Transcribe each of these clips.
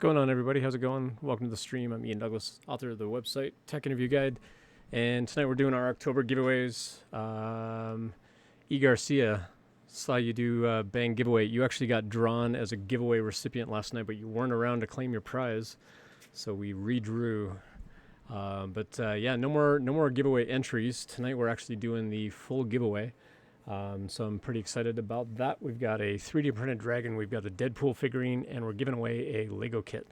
going on, everybody? How's it going? Welcome to the stream. I'm Ian Douglas, author of the website Tech Interview Guide, and tonight we're doing our October giveaways. E. Garcia, saw you do Bang giveaway. You actually got drawn as a giveaway recipient last night, but you weren't around to claim your prize, so we redrew. Yeah, no more giveaway entries. Tonight we're actually doing the full giveaway. So I'm pretty excited about that. We've got a 3D printed dragon, we've got the Deadpool figurine, and we're giving away a Lego kit.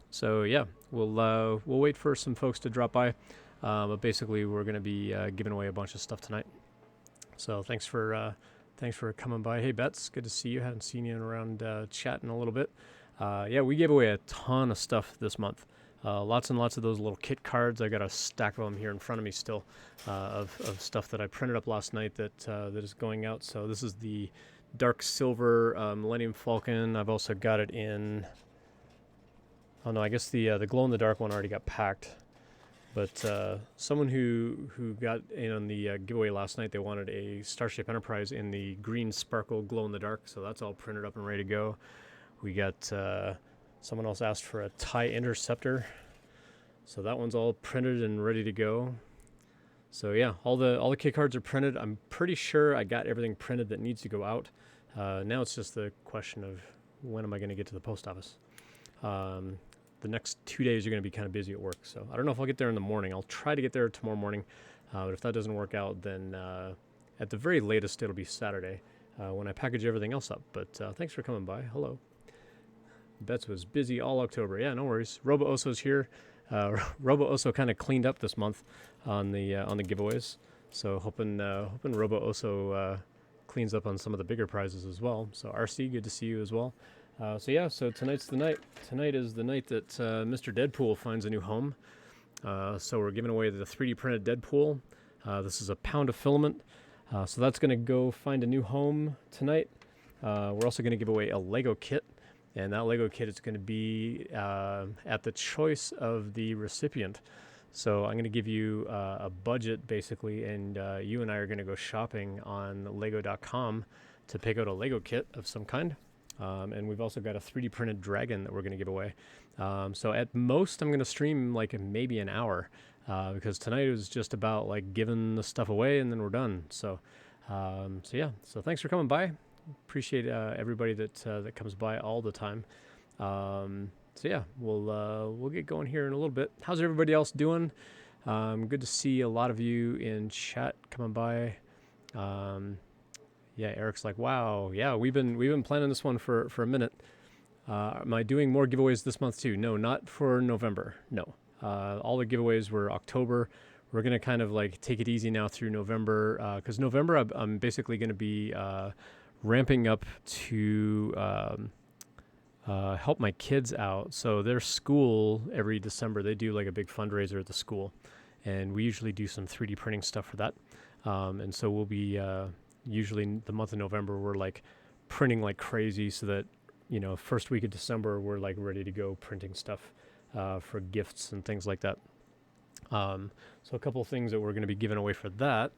So yeah, we'll wait for some folks to drop by, but basically we're going to be giving away a bunch of stuff tonight. So thanks for coming by. Hey Bets, good to see you. Haven't seen you around chatting a little bit. Yeah, we gave away a ton of stuff this month. Lots and lots of those little kit cards. I got a stack of them here in front of me still, of stuff that I printed up last night that is going out. So this is the dark silver Millennium Falcon. I've also got it in. Oh no, I guess the glow in the dark one already got packed. But someone who got in on the giveaway last night, they wanted a Starship Enterprise in the green sparkle glow in the dark. So that's all printed up and ready to go. We got. Someone else asked for a TIE Interceptor, so that one's all printed and ready to go. So yeah, all the kit cards are printed. I'm pretty sure I got everything printed that needs to go out. Now it's just the question of when am I going to get to the post office. The next 2 days are going to be kind of busy at work, so I don't know if I'll get there in the morning. I'll try to get there tomorrow morning, but if that doesn't work out, then at the very latest it'll be Saturday when I package everything else up. But thanks for coming by. Hello. Bets was busy all October. Yeah, no worries. Robo Oso's here. Robo Oso kind of cleaned up this month on the giveaways. So hoping Robo Oso cleans up on some of the bigger prizes as well. So RC, good to see you as well. So tonight's the night. Tonight is the night that Mr. Deadpool finds a new home. So we're giving away the 3D printed Deadpool. This is a pound of filament. So that's going to go find a new home tonight. We're also going to give away a Lego kit. And that Lego kit is going to be at the choice of the recipient. So I'm going to give you a budget, basically, and you and I are going to go shopping on Lego.com to pick out a Lego kit of some kind. And we've also got a 3D printed dragon that we're going to give away. So at most, I'm going to stream like maybe an hour because tonight was just about like giving the stuff away and then we're done. So yeah. So thanks for coming by. Appreciate everybody that comes by all the time. So yeah, we'll get going here in a little bit. How's everybody else doing? Good to see a lot of you in chat coming by. Yeah, Eric's like, wow, yeah, we've been planning this one for a minute. Am I doing more giveaways this month too? No, not for November. No, all the giveaways were October. We're gonna kind of like take it easy now through November because November I'm basically gonna be ramping up to help my kids out. So their school, every December, they do like a big fundraiser at the school. And we usually do some 3D printing stuff for that. And so we'll be, usually the month of November, we're like printing like crazy so that, first week of December, we're like ready to go printing stuff for gifts and things like that. So a couple of things that we're going to be giving away for that.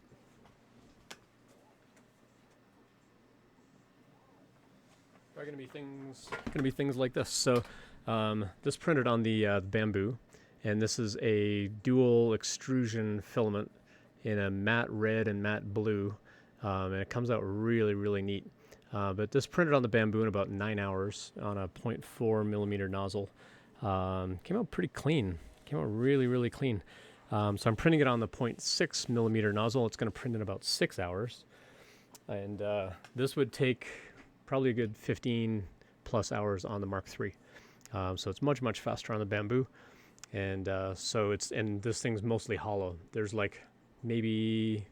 Are going to be things like this. So this printed on the bamboo, and this is a dual extrusion filament in a matte red and matte blue, and it comes out really, really neat. But this printed on the bamboo in about 9 hours on a 0.4 millimeter nozzle. Came out pretty clean. Came out really, really clean. So I'm printing it on the 0.6 millimeter nozzle. It's going to print in about 6 hours, and this would take probably a good 15 plus hours on the Mark III. So it's much, much faster on the bamboo. And and this thing's mostly hollow. There's like maybe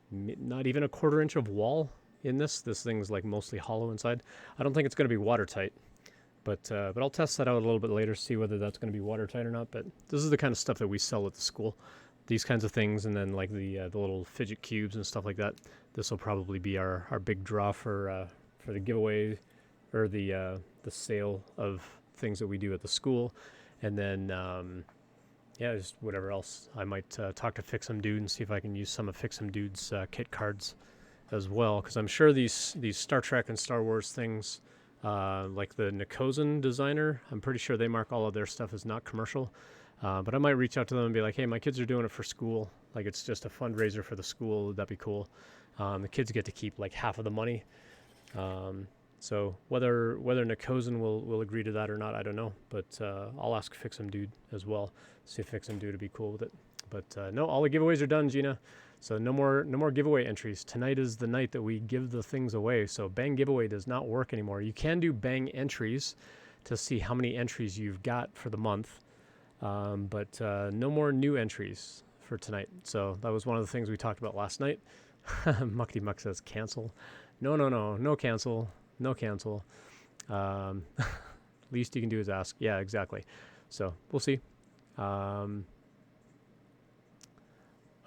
not even a 1/4 inch of wall in this. This thing's like mostly hollow inside. I don't think it's going to be watertight, but I'll test that out a little bit later, see whether that's going to be watertight or not. But this is the kind of stuff that we sell at the school. These kinds of things, and then like the little fidget cubes and stuff like that. This will probably be our big draw for the giveaway or the sale of things that we do at the school. And then yeah, just whatever else. I might talk to Fix'em Dude and see if I can use some of Fix'em Dude's kit cards as well, because I'm sure these Star Trek and Star Wars things like the Nicosin designer. I'm pretty sure they mark all of their stuff as not commercial. But I might reach out to them and be like, hey, my kids are doing it for school. Like it's just a fundraiser for the school. That'd be cool. The kids get to keep like half of the money. So whether Nicosin will agree to that or not, I don't know. But I'll ask Fix'em Dude as well. See if Fix'em Dude would be cool with it. But no, all the giveaways are done, Gina. So no more giveaway entries. Tonight is the night that we give the things away. So Bang Giveaway does not work anymore. You can do Bang entries to see how many entries you've got for the month. But no more new entries for tonight. So that was one of the things we talked about last night. Muckety Muck says cancel. No cancel. No cancel. Least you can do is ask. Yeah, exactly. So we'll see. Sorry,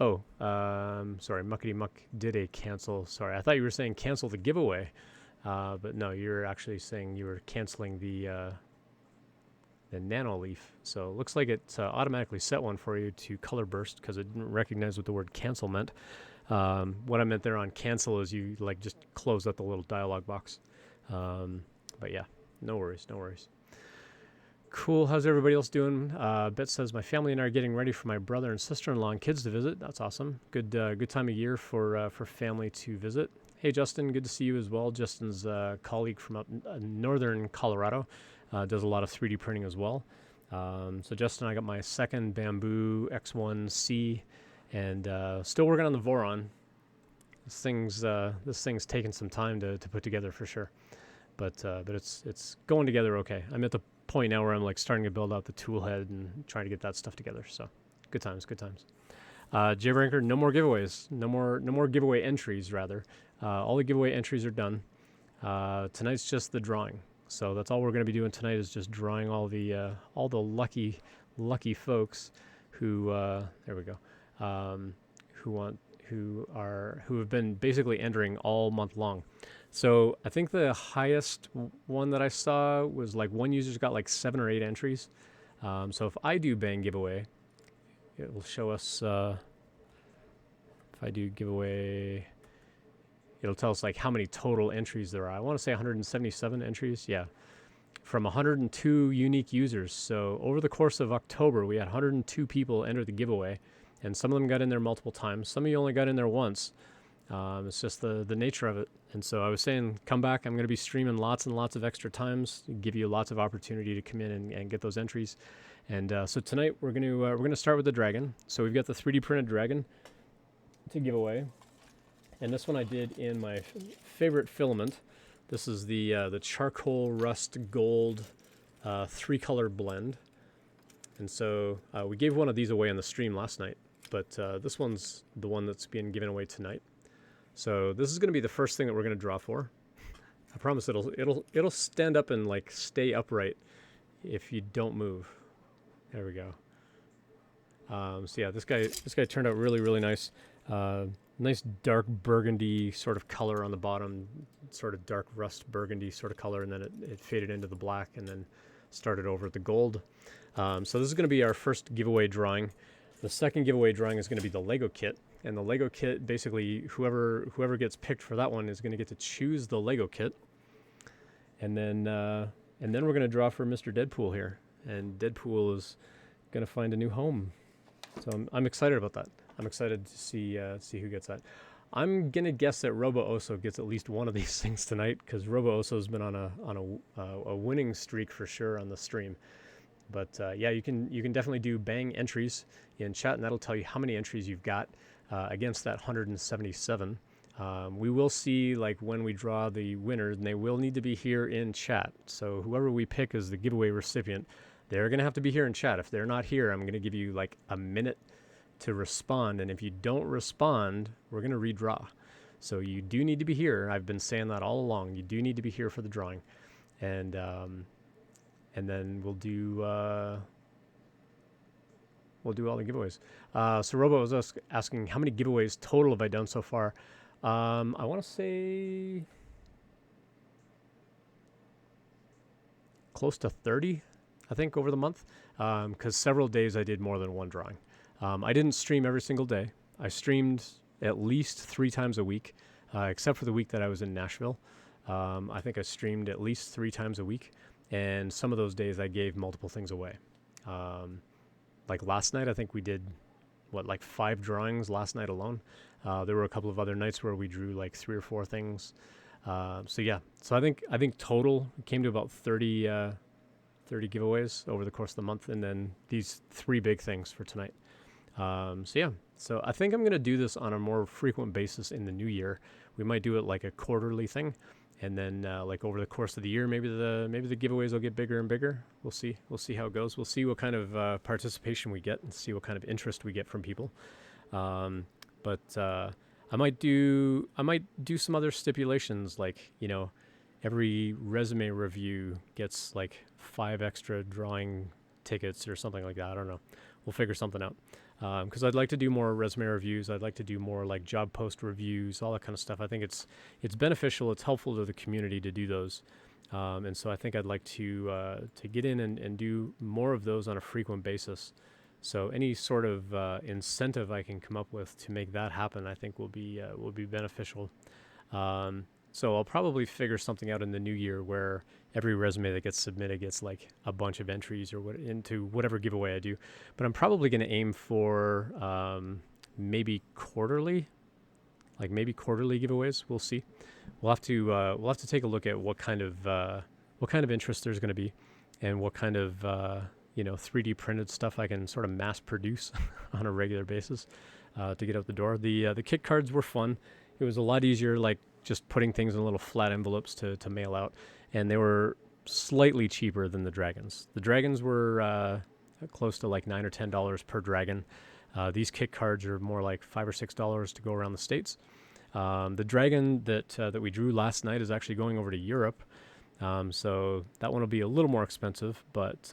Muckety Muck did a cancel. Sorry, I thought you were saying cancel the giveaway. But no, you're actually saying you were canceling the nano leaf. So it looks like it automatically set one for you to color burst because it didn't recognize what the word cancel meant. What I meant there on cancel is you like just close up the little dialog box. But yeah, no worries. Cool. How's everybody else doing? Bet says my family and I are getting ready for my brother and sister-in-law and kids to visit. That's awesome. Good time of year for family to visit. Hey, Justin, good to see you as well. Justin's a colleague from up northern Colorado. Does a lot of 3D printing as well. So Justin, I got my second Bamboo X1C, and still working on the Voron. This thing's taken some time to put together for sure, but it's going together okay. I'm at the point now where I'm like starting to build out the tool head and trying to get that stuff together. So good times. J Ranker, no more giveaways, no more giveaway entries rather. All the giveaway entries are done. Tonight's just the drawing. So that's all we're going to be doing tonight is just drawing all the lucky folks who there we go, who have been basically entering all month long. So I think the highest one that I saw was like one user's got like 7 or 8 entries. So if I do Bang giveaway, it will show us. If I do giveaway, it'll tell us like how many total entries there are. I want to say 177 entries. Yeah, from 102 unique users. So over the course of October, we had 102 people enter the giveaway, and some of them got in there multiple times. Some of you only got in there once. It's just the nature of it. And so I was saying, come back. I'm going to be streaming lots and lots of extra times, give you lots of opportunity to come in and get those entries. And so tonight we're going to start with the dragon. So we've got the 3D printed dragon to give away. And this one I did in my favorite filament. This is the charcoal rust gold 3-color blend. And so we gave one of these away on the stream last night, but this one's the one that's being given away tonight. So this is going to be the first thing that we're going to draw for. I promise it'll stand up and like stay upright if you don't move. There we go. So yeah, this guy turned out really nice. Nice dark burgundy sort of color on the bottom, sort of dark rust burgundy sort of color, and then it faded into the black and then started over at the gold. So this is going to be our first giveaway drawing. The second giveaway drawing is going to be the Lego kit. And the Lego kit, basically, whoever gets picked for that one is going to get to choose the Lego kit. And then we're going to draw for Mr. Deadpool here. And Deadpool is going to find a new home. So I'm excited about that. I'm excited to see who gets that. I'm going to guess that Robo Oso gets at least one of these things tonight, because Robo Oso's been on a winning streak for sure on the stream. But yeah, you can definitely do Bang entries in chat, and that'll tell you how many entries you've got against that 177. We will see like when we draw the winners, and they will need to be here in chat. So whoever we pick as the giveaway recipient, they're going to have to be here in chat. If they're not here, I'm going to give you like a minute to respond, and if you don't respond, we're going to redraw. So you do need to be here. I've been saying that all along. You do need to be here for the drawing, and then we'll do all the giveaways. So Robo was asking how many giveaways total have I done so far. I want to say close to 30, I think, over the month, because several days I did more than one drawing. I didn't stream every single day. I streamed at least 3 times a week, except for the week that I was in Nashville. I think I streamed at least 3 times a week, and some of those days I gave multiple things away. Um, like last night, I think we did like 5 drawings last night alone. There were a couple of other nights where we drew like 3 or 4 things. So yeah, so I think total it came to about 30 giveaways over the course of the month, and then these 3 big things for tonight. So yeah, so I think I'm gonna do this on a more frequent basis in the new year. We might do it like a quarterly thing, and then like over the course of the year, maybe the giveaways will get bigger and bigger. We'll see how it goes. We'll see what kind of participation we get and see what kind of interest we get from people. But I might do some other stipulations, like every resume review gets like 5 extra drawing tickets or something like that. I don't know. We'll figure something out. Because I'd like to do more resume reviews. I'd like to do more like job post reviews, all that kind of stuff. I think it's beneficial. It's helpful to the community to do those. And so I think I'd like to get in and do more of those on a frequent basis. So any sort of incentive I can come up with to make that happen, I think will be beneficial. So I'll probably figure something out in the new year where every resume that gets submitted gets like a bunch of entries or into whatever giveaway I do. But I'm probably going to aim for maybe quarterly giveaways. We'll see. We'll have to take a look at what kind of interest there's going to be, and what kind of 3D printed stuff I can sort of mass produce on a regular basis to get out the door. The kit cards were fun. It was a lot easier, like just putting things in little flat envelopes to mail out, and they were slightly cheaper than the dragons. The dragons were close to like $9 or $10 per dragon. These kit cards are more like $5 or $6 to go around the States. The dragon that we drew last night is actually going over to Europe, so that one will be a little more expensive, but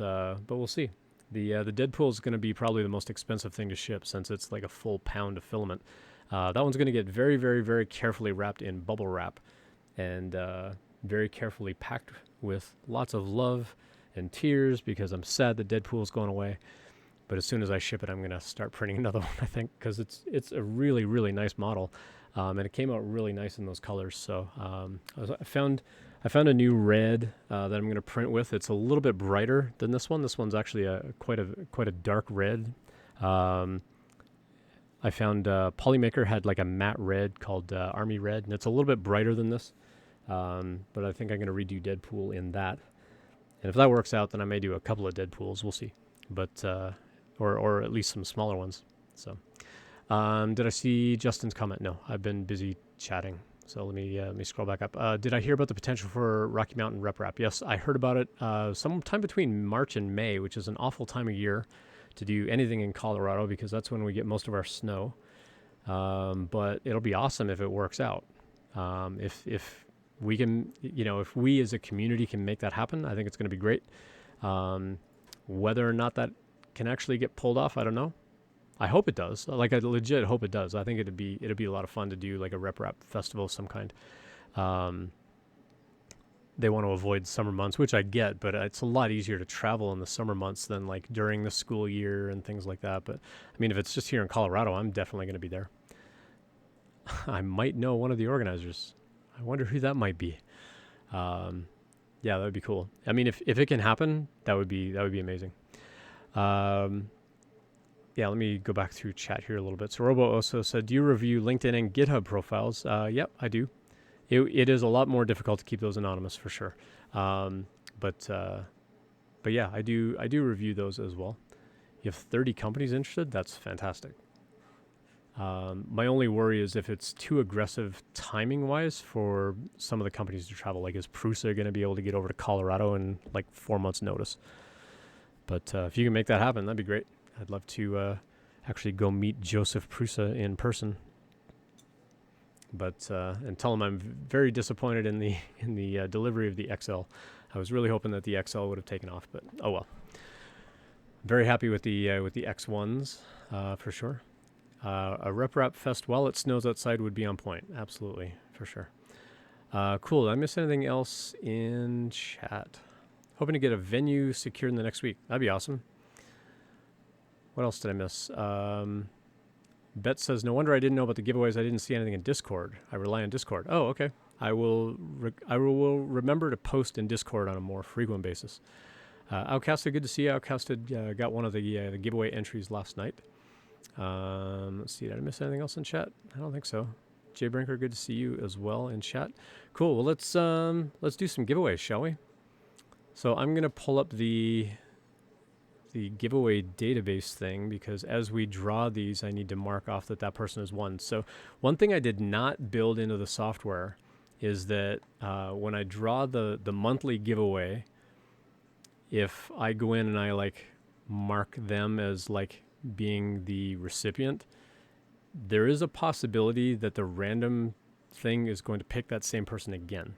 we'll see. The Deadpool is going to be probably the most expensive thing to ship, since it's like a full pound of filament. That one's going to get very, very, very carefully wrapped in bubble wrap, and very carefully packed with lots of love and tears, because I'm sad that Deadpool's going away. But as soon as I ship it, I'm going to start printing another one, I think, because it's a really, really nice model, and it came out really nice in those colors. So I found a new red that I'm going to print with. It's a little bit brighter than this one. This one's actually quite a dark red. I found Polymaker had like a matte red called Army Red, and it's a little bit brighter than this. But I think I'm going to redo Deadpool in that. And if that works out, then I may do a couple of Deadpools. We'll see. But or at least some smaller ones. So, did I see Justin's comment? No, I've been busy chatting. So let me scroll back up. Did I hear about the potential for Rocky Mountain Rep Rap? Yes, I heard about it sometime between March and May, which is an awful time of year to do anything in Colorado, because that's when we get most of our snow. But it'll be awesome if it works out. If we can, if we as a community can make that happen, I think it's going to be great. Whether or not that can actually get pulled off, I don't know. I hope it does. Like, I legit hope it does. I think it'd be a lot of fun to do like a rep rap festival of some kind. They want to avoid summer months, which I get, but it's a lot easier to travel in the summer months than like during the school year and things like that. But I mean, if it's just here in Colorado, I'm definitely going to be there. I might know one of the organizers. I wonder who that might be. Yeah, that would be cool. I mean, if it can happen, that would be amazing. Yeah, let me go back through chat here a little bit. So Robo also said, do you review LinkedIn and GitHub profiles? Yep, I do. It is a lot more difficult to keep those anonymous, for sure. But yeah, I do review those as well. You have 30 companies interested? That's fantastic. My only worry is if it's too aggressive timing-wise for some of the companies to travel. Like, is Prusa going to be able to get over to Colorado in like 4 months' notice? But if you can make that happen, that'd be great. I'd love to actually go meet Joseph Prusa in person. But and tell him I'm very disappointed in the delivery of the XL. I was really hoping that the XL would have taken off, but oh well. Very happy with the X1s for sure. A Rep Rap Fest while it snows outside would be on point. Absolutely, for sure. Cool. Did I miss anything else in chat? Hoping to get a venue secured in the next week. That'd be awesome. What else did I miss? Bet says, no wonder I didn't know about the giveaways. I didn't see anything in Discord. I rely on Discord. Oh, okay. I will remember to post in Discord on a more frequent basis. Outcasted, good to see you. Outcasted got one of the giveaway entries last night. Let's see, did I miss anything else in chat? I don't think so. Jay Brinker, good to see you as well in chat. Cool. Well, let's do some giveaways, shall we? So I'm gonna pull up the giveaway database thing, because as we draw these, I need to mark off that person has won. So one thing I did not build into the software is that when I draw the monthly giveaway, if I go in and I like mark them as like being the recipient, there is a possibility that the random thing is going to pick that same person again.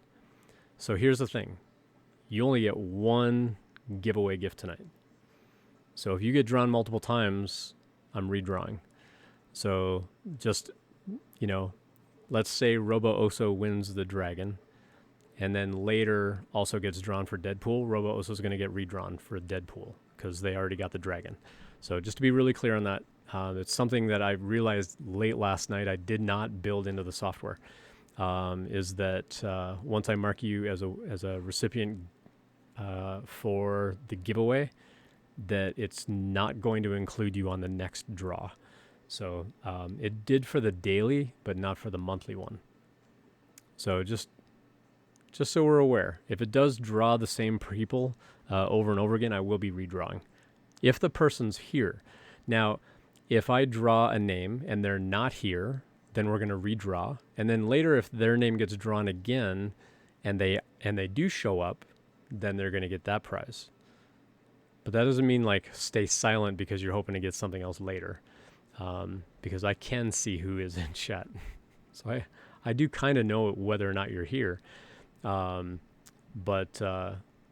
So here's the thing. You only get one giveaway gift tonight. So if you get drawn multiple times, I'm redrawing. So just, let's say Robo Oso wins the dragon, and then later also gets drawn for Deadpool. Robo Oso is going to get redrawn for Deadpool because they already got the dragon. So just to be really clear on that, it's something that I realized late last night I did not build into the software, is that once I mark you as a recipient for the giveaway, that it's not going to include you on the next draw. So it did for the daily, but not for the monthly one. So just so we're aware, if it does draw the same people over and over again, I will be redrawing. If the person's here. Now, if I draw a name and they're not here, then we're going to redraw. And then later, if their name gets drawn again and they do show up, then they're going to get that prize. But that doesn't mean like stay silent because you're hoping to get something else later, because I can see who is in chat. So I do kind of know whether or not you're here. But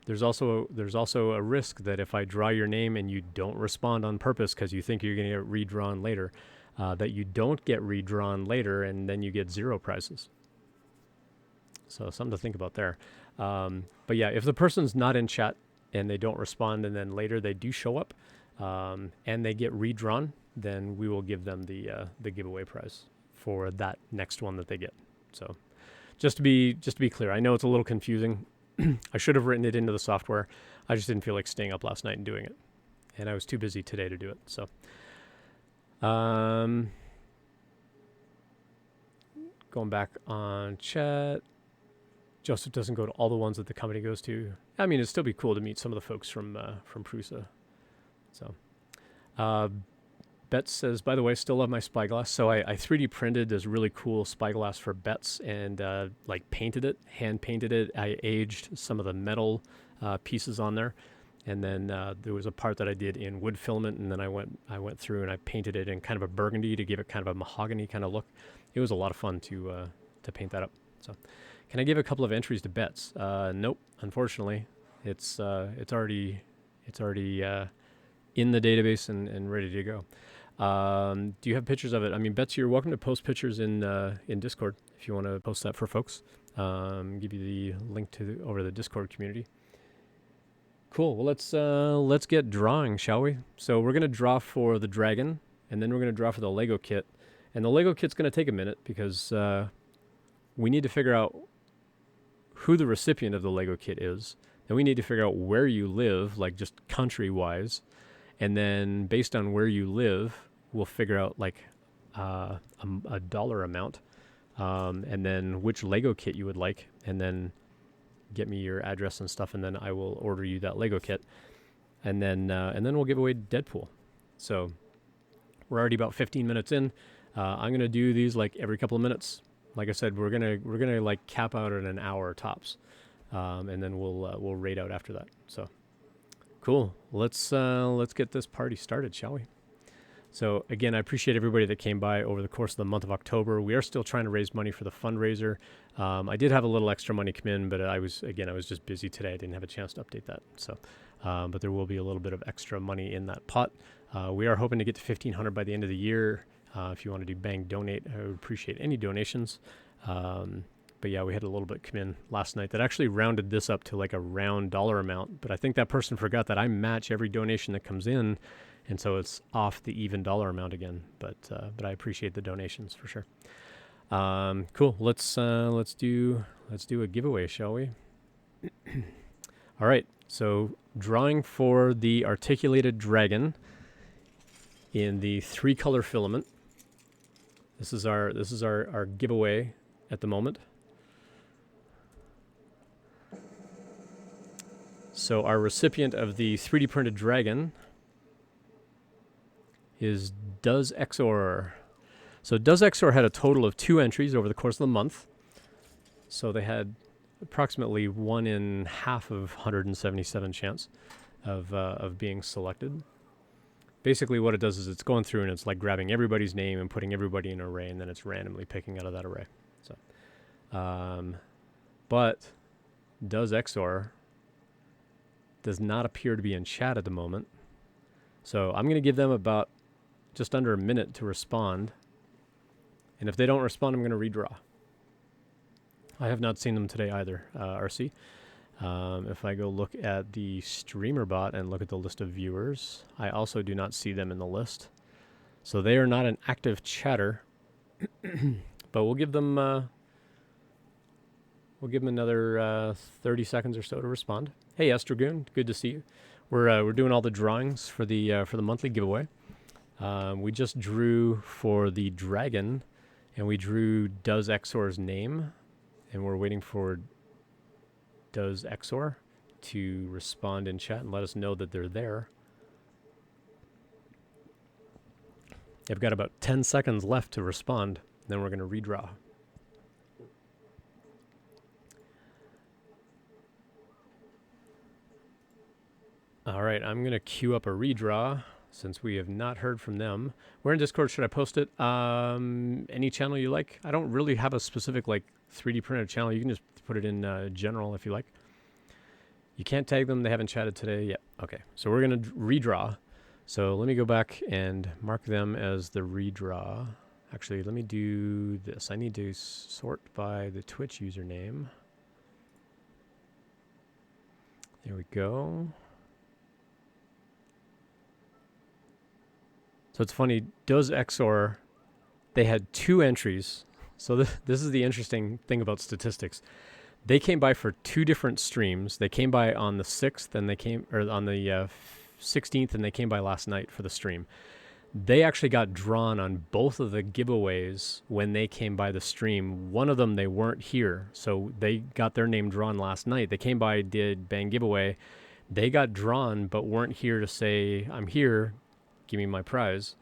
there's also a risk that if I draw your name and you don't respond on purpose because you think you're going to get redrawn later, that you don't get redrawn later and then you get 0 prizes. So something to think about there. But yeah, if the person's not in chat and they don't respond and then later they do show up and they get redrawn, then we will give them the giveaway prize for that next one that they get. So just to be clear, I know it's a little confusing. I should have written it into the software. I just didn't feel like staying up last night and doing it. And I was too busy today to do it. So going back on chat, Joseph doesn't go to all the ones that the company goes to. I mean, it'd still be cool to meet some of the folks from Prusa. So Betts says, by the way, still love my spyglass. So I 3D printed this really cool spyglass for Betts and like painted it, hand painted it. I aged some of the metal pieces on there. And then there was a part that I did in wood filament, and then I went through and I painted it in kind of a burgundy to give it kind of a mahogany kind of look. It was a lot of fun to paint that up. So can I give a couple of entries to Betts? Nope, unfortunately. It's already in the database and ready to go. Do you have pictures of it? I mean, Betts, you're welcome to post pictures in Discord if you want to post that for folks. Give you the link over the Discord community. Cool. Well, let's get drawing, shall we? So we're gonna draw for the dragon, and then we're gonna draw for the Lego kit. And the Lego kit's gonna take a minute because we need to figure out who the recipient of the Lego kit is. Then we need to figure out where you live, like just country-wise. And then based on where you live, we'll figure out like a dollar amount, and then which Lego kit you would like, and then get me your address and stuff, and then I will order you that Lego kit, and then we'll give away Deadpool. So we're already about 15 minutes in. I'm gonna do these like every couple of minutes. Like I said, we're gonna like cap out at an hour tops, and then we'll rate out after that. So. Cool. Let's get this party started, shall we? So again, I appreciate everybody that came by over the course of the month of October. We are still trying to raise money for the fundraiser. I did have a little extra money come in, but I was just busy today. I didn't have a chance to update that. So, but there will be a little bit of extra money in that pot. We are hoping to get to 1,500 by the end of the year. If you want to do bang donate, I would appreciate any donations. But yeah, we had a little bit come in last night that actually rounded this up to like a round dollar amount. But I think that person forgot that I match every donation that comes in. and so it's off the even dollar amount again. But I appreciate the donations for sure. Cool. Let's do a giveaway, shall we? All right. So drawing for the articulated dragon in the 3-color filament. This is our giveaway at the moment. So our recipient of the 3D printed dragon is Does Exor. So Does Exor had a total of 2 entries over the course of the month. So they had approximately 1 in half of 177 chance of being selected. Basically what it does is it's going through and it's like grabbing everybody's name and putting everybody in an array, and then it's randomly picking out of that array. So, but Does Exor does not appear to be in chat at the moment. So I'm going to give them about just under a minute to respond. And if they don't respond, I'm going to redraw. I have not seen them today either, RC. If I go look at the streamer bot and look at the list of viewers, I also do not see them in the list. So they are not an active chatter, but we'll give them another 30 seconds or so to respond. Hey, Estragoon, good to see you. We're doing all the drawings for the monthly giveaway. We just drew for the dragon, and we drew Does Exor's name, and we're waiting for Does Exor to respond in chat and let us know that they're there. I've got about 10 seconds left to respond, then we're going to redraw. All right, I'm going to queue up a redraw since we have not heard from them. We're in Discord. Should I post it? Any channel you like? I don't really have a specific like 3D printed channel. You can just put it in general if you like. You can't tag them. They haven't chatted today yet. Okay, so we're going to redraw. So let me go back and mark them as the redraw. Actually, let me do this. I need to sort by the Twitch username. There we go. So it's funny, Does Exor, they had 2 entries. So this is the interesting thing about statistics. They came by for 2 different streams. They came by on the 6th and on the 16th, and they came by last night for the stream. They actually got drawn on both of the giveaways when they came by the stream. One of them, they weren't here, so they got their name drawn last night. They came by, did Bang Giveaway. They got drawn, but weren't here to say, I'm here, give me my prize.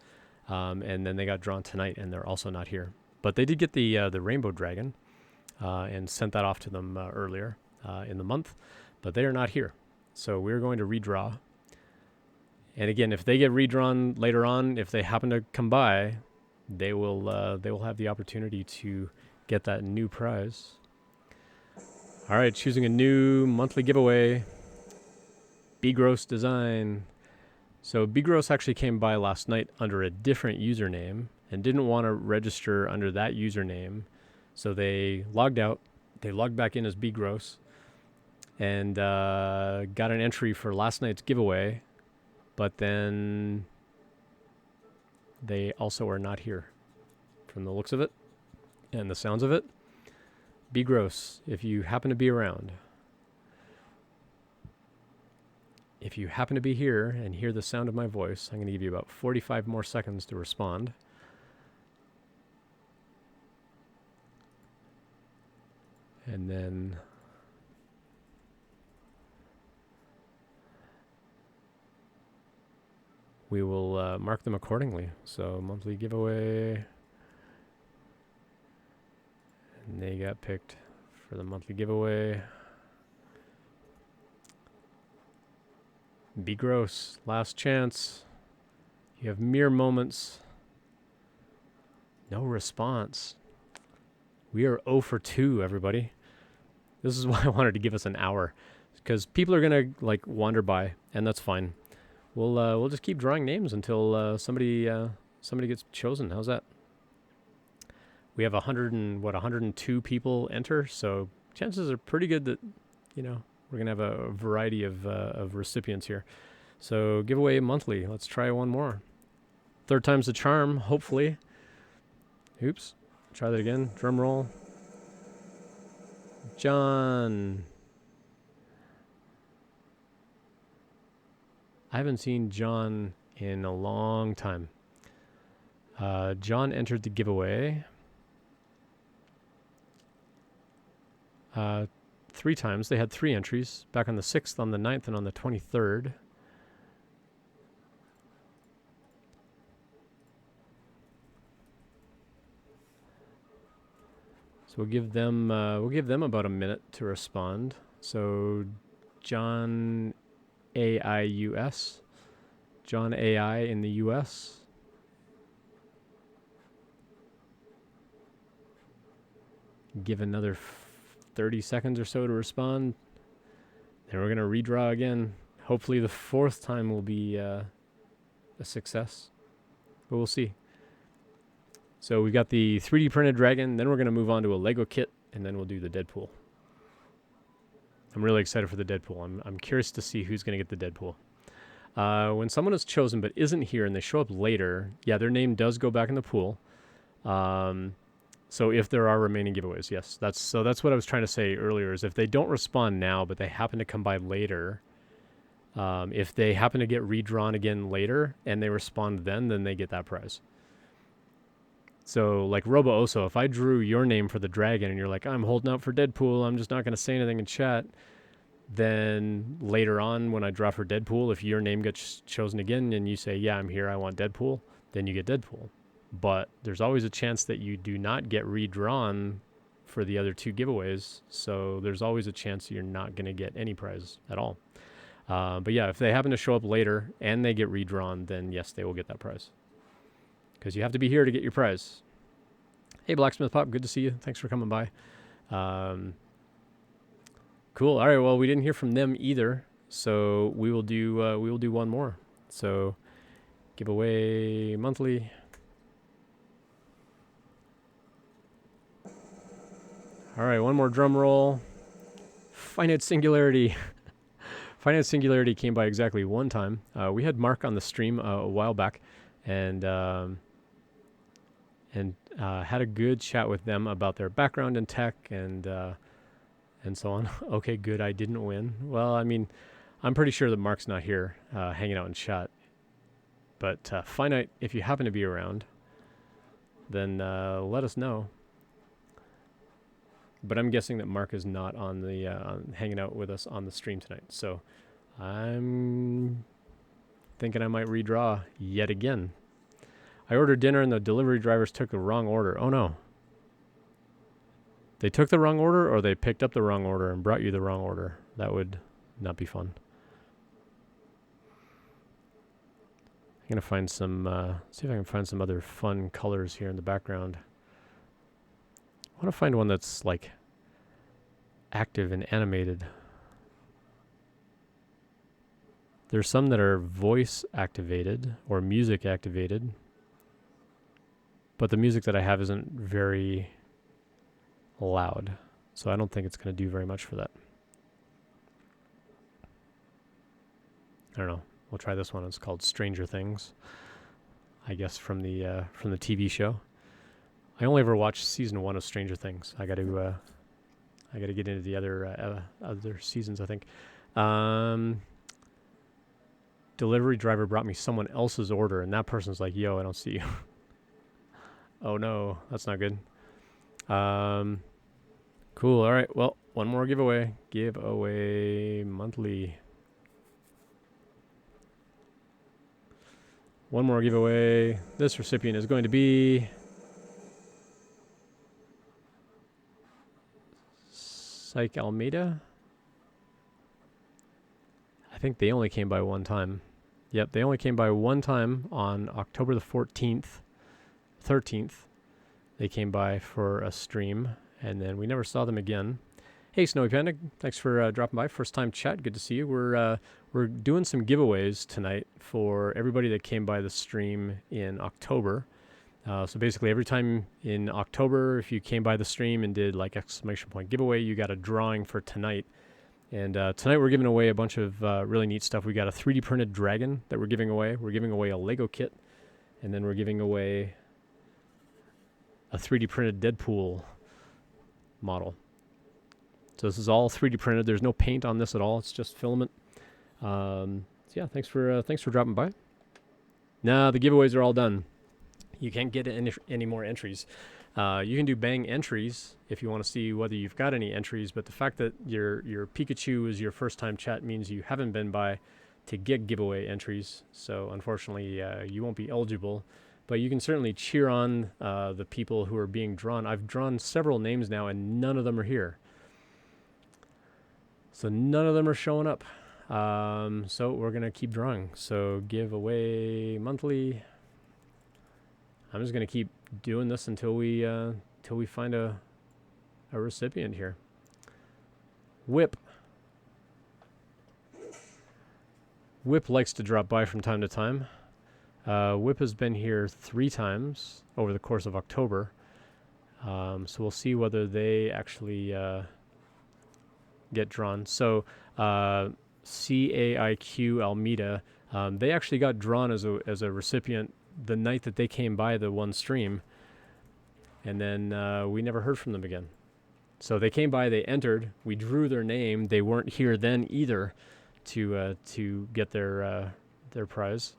And then they got drawn tonight, and they're also not here. But they did get the Rainbow Dragon and sent that off to them earlier in the month, but they are not here. So we're going to redraw. And again, if they get redrawn later on, if they happen to come by, they will have the opportunity to get that new prize. All right, choosing a new monthly giveaway. B Gross Design. So B Gross actually came by last night under a different username and didn't want to register under that username. So they logged out. They logged back in as B Gross and got an entry for last night's giveaway. But then they also are not here from the looks of it and the sounds of it. Be gross if you happen to be around. If you happen to be here and hear the sound of my voice, I'm going to give you about 45 more seconds to respond. And then we will mark them accordingly. So monthly giveaway. And they got picked for the monthly giveaway. Be gross. Last chance. You have mere moments. No response. We are 0 for 2, everybody. This is why I wanted to give us an hour, because people are gonna like wander by, and that's fine. We'll just keep drawing names until somebody gets chosen. How's that? We have 102 people enter, so chances are pretty good that we're gonna have a variety of recipients here. So giveaway monthly. Let's try one more. Third time's the charm, hopefully. Oops. Try that again. Drum roll. John. I haven't seen John in a long time. John entered the giveaway 3 times. They had 3 entries, back on the 6th, on the 9th, and on the 23rd. So we'll give them about a minute to respond. So John AIUS, John AI in the US. Give another 30 seconds or so to respond. Then we're gonna redraw again. Hopefully the 4th time will be a success, but we'll see. So we've got the 3D printed dragon, then we're going to move on to a Lego kit, and then we'll do the Deadpool. I'm really excited for the Deadpool. I'm curious to see who's going to get the Deadpool. When someone is chosen but isn't here and they show up later, yeah, their name does go back in the pool. So if there are remaining giveaways, yes. That's what I was trying to say earlier, is if they don't respond now but they happen to come by later, if they happen to get redrawn again later and they respond then they get that prize. So, like Robo Oso, if I drew your name for the dragon and you're like, I'm holding out for Deadpool, I'm just not going to say anything in chat, then later on when I draw for Deadpool, if your name gets chosen again and you say, yeah, I'm here, I want Deadpool, then you get Deadpool. But there's always a chance that you do not get redrawn for the other 2 giveaways, so there's always a chance you're not going to get any prize at all. But yeah, if they happen to show up later and they get redrawn, then yes, they will get that prize. Because you have to be here to get your prize. Hey, Blacksmith Pop, good to see you. Thanks for coming by. Cool. All right. Well, we didn't hear from them either, so we will do one more. So, giveaway monthly. All right, one more drum roll. Finite Singularity. Finite Singularity came by exactly 1 time. We had Mark on the stream a while back, and had a good chat with them about their background in tech and so on. Okay, good, I didn't win. Well, I mean, I'm pretty sure that Mark's not here hanging out in chat. But Finite, if you happen to be around, then let us know. But I'm guessing that Mark is not on the hanging out with us on the stream tonight. So I'm thinking I might redraw yet again. I ordered dinner and the delivery drivers took the wrong order. Oh no. They took the wrong order, or they picked up the wrong order and brought you the wrong order. That would not be fun. I'm going to find some, see if I can find some other fun colors here in the background. I want to find one that's like active and animated. There's some that are voice activated or music activated. But the music that I have isn't very loud, so I don't think it's going to do very much for that. I don't know. We'll try this one. It's called Stranger Things, I guess from the TV show. I only ever watched season 1 of Stranger Things. I got to get into the other seasons, I think. Delivery driver brought me someone else's order, and that person's like, "Yo, I don't see you." Oh no, that's not good. Cool. All right. Well, one more giveaway. Giveaway monthly. One more giveaway. This recipient is going to be Psych Almeida. I think they only came by 1 time. Yep, they only came by 1 time on October the 14th. 13th, they came by for a stream, and then we never saw them again. Hey, Snowy Panda, thanks for dropping by. First time chat, good to see you. We're doing some giveaways tonight for everybody that came by the stream in October. So basically, every time in October, if you came by the stream and did like ! Giveaway, you got a drawing for tonight. And tonight we're giving away a bunch of really neat stuff. We got a 3D printed dragon that we're giving away. We're giving away a Lego kit. And then we're giving away a 3D printed Deadpool model. So this is all 3D printed. There's no paint on this at all. It's just filament. So yeah, thanks for dropping by. Now the giveaways are all done. You can't get any more entries. You can do bang entries if you want to see whether you've got any entries, but the fact that your Pikachu is your first time chat means you haven't been by to get giveaway entries. So unfortunately, you won't be eligible. But you can certainly cheer on the people who are being drawn. I've drawn several names now, and none of them are here. So none of them are showing up. So we're going to keep drawing. So giveaway monthly. I'm just going to keep doing this until we find a recipient here. Whip. Whip likes to drop by from time to time. Whip has been here 3 times over the course of October. So we'll see whether they actually get drawn. So CAIQ Almeida, they actually got drawn as a recipient the night that they came by the one stream, and then we never heard from them again. So they came by, they entered, we drew their name. They weren't here then either to get their prize.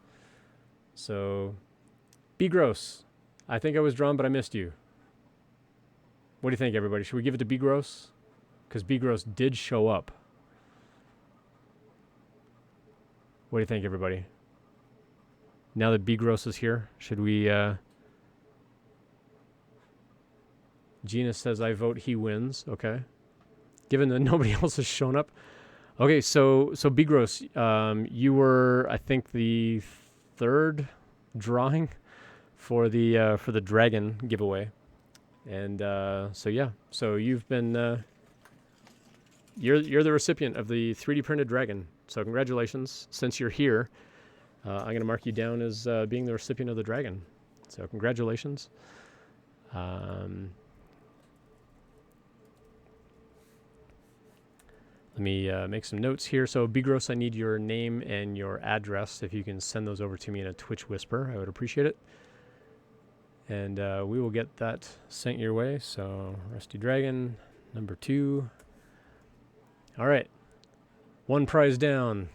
So, Be Gross. I think I was drawn, but I missed you. What do you think, everybody? Should we give it to Be Gross? Because Be Gross did show up. What do you think, everybody? Now that Be Gross is here, should we... Gina says, I vote he wins. Okay. Given that nobody else has shown up. Okay, so Be Gross, you were, I think, the 3rd drawing for the dragon giveaway. And so yeah, so you've been you're the recipient of the 3D printed dragon. So congratulations. Since you're here, I'm going to mark you down as being the recipient of the dragon. So congratulations. Let me make some notes here. So, Be Gross, I need your name and your address. If you can send those over to me in a Twitch whisper, I would appreciate it. And we will get that sent your way. So, Rusty Dragon, number 2. All right. 1 prize down.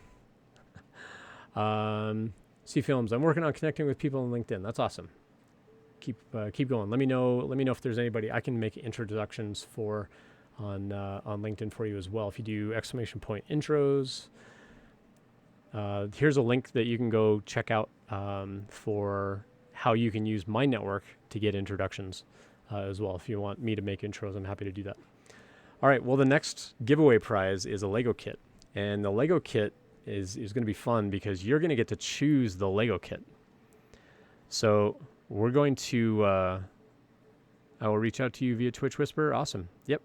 C Films, I'm working on connecting with people on LinkedIn. That's awesome. Keep going. Let me know if there's anybody I can make introductions for on LinkedIn for you as well. If you do ! Intros, here's a link that you can go check out for how you can use my network to get introductions as well. If you want me to make intros, I'm happy to do that. All right, well, the next giveaway prize is a Lego kit. And the Lego kit is going to be fun because you're going to get to choose the Lego kit. So we're going to... I will reach out to you via Twitch Whisper. Awesome. Yep.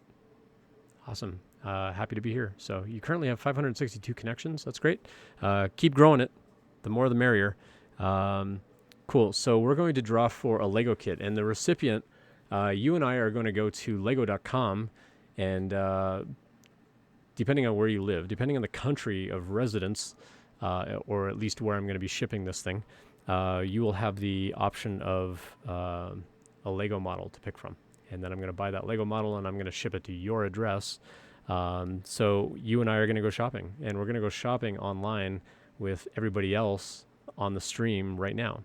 Awesome. Happy to be here. So you currently have 562 connections. That's great. Keep growing it. The more the merrier. Cool. So we're going to draw for a Lego kit. And the recipient, you and I are going to go to lego.com. And depending on where you live, depending on the country of residence, or at least where I'm going to be shipping this thing, you will have the option of a Lego model to pick from. And then I'm going to buy that Lego model and I'm going to ship it to your address. So you and I are going to go shopping, and we're going to go shopping online with everybody else on the stream right now.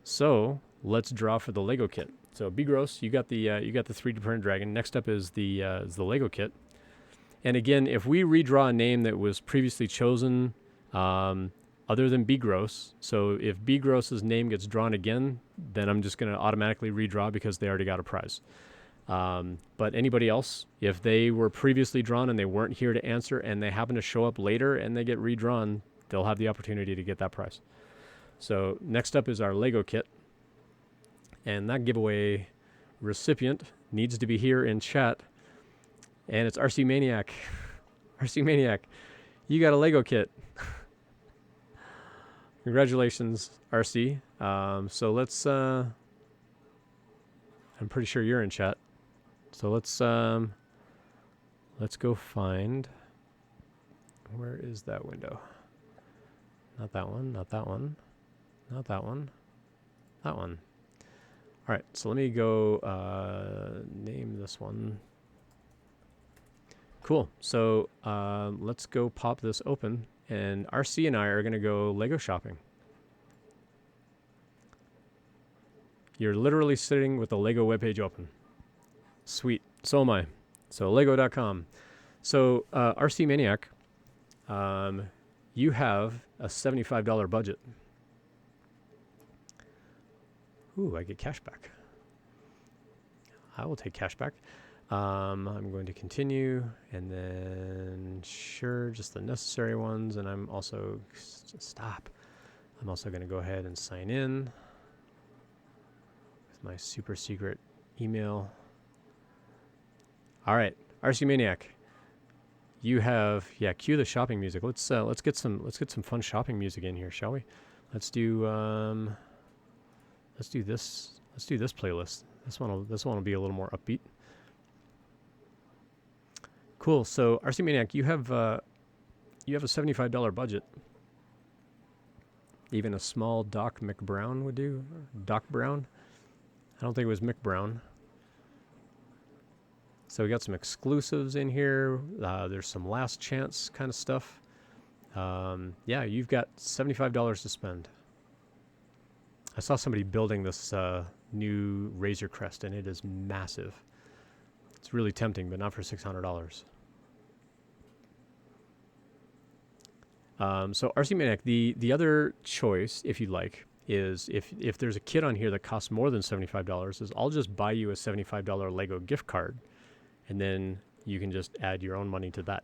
So let's draw for the Lego kit. So Be Gross, you got the 3D printed dragon. Next up is the Lego kit. And again, if we redraw a name that was previously chosen, other than Be Gross, so if Be Gross's name gets drawn again, then I'm just going to automatically redraw because they already got a prize. But anybody else, if they were previously drawn and they weren't here to answer and they happen to show up later and they get redrawn, they'll have the opportunity to get that prize. So next up is our Lego kit. And that giveaway recipient needs to be here in chat. And it's RC Maniac. RC Maniac, you got a Lego kit. Congratulations, RC. So let's... I'm pretty sure you're in chat. So let's go find Where is that window? Not that one, not that one, not that one, that one. All right, so let me go name this one. Cool, so let's go pop this open, and RC and I are gonna go Lego shopping. You're literally sitting with the Lego webpage open. Sweet, so am I. So lego.com. So RC Maniac, you have a $75 budget. Ooh, I get cash back. I will take cash back. I'm going to continue, and then sure, just the necessary ones, and I'm also, stop. I'm also going to go ahead and sign in with my super secret email. All right, RC Maniac. You have, yeah, cue the shopping music. Let's get some fun shopping music in here, shall we? Let's do this playlist. This one will be a little more upbeat. Cool. So RC Maniac, you have a $75 budget. Even a small Doc McBrown would do. Doc Brown. I don't think it was McBrown. So we got some exclusives in here. There's some last chance kind of stuff. Yeah, you've got $75 to spend. I saw somebody building this new Razor Crest, and it is massive. It's really tempting, but not for $600. So RC Maniac, the other choice, if you'd like, is if there's a kit on here that costs more than $75, is I'll just buy you a $75 Lego gift card, and then you can just add your own money to that.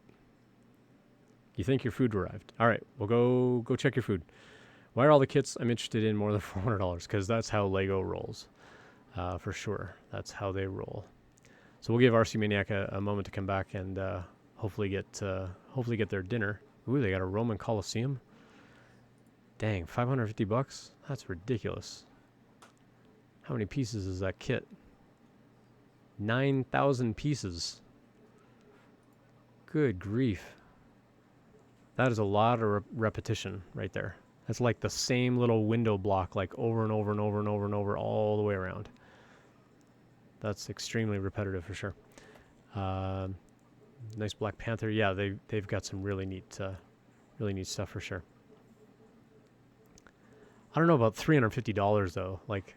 You think your food arrived? All right, well go check your food. Why are all the kits I'm interested in more than $400? Because that's how Lego rolls, for sure. That's how they roll. So we'll give RC Maniac a moment to come back and hopefully get their dinner. Ooh, they got a Roman Colosseum. Dang, $550? That's ridiculous. How many pieces is that kit? 9,000 pieces. Good grief. That is a lot of repetition right there. That's like the same little window block, like over and over and over and over and over all the way around. That's extremely repetitive for sure. Nice Black Panther. Yeah, they've got some really neat stuff for sure. I don't know about $350 though. Like,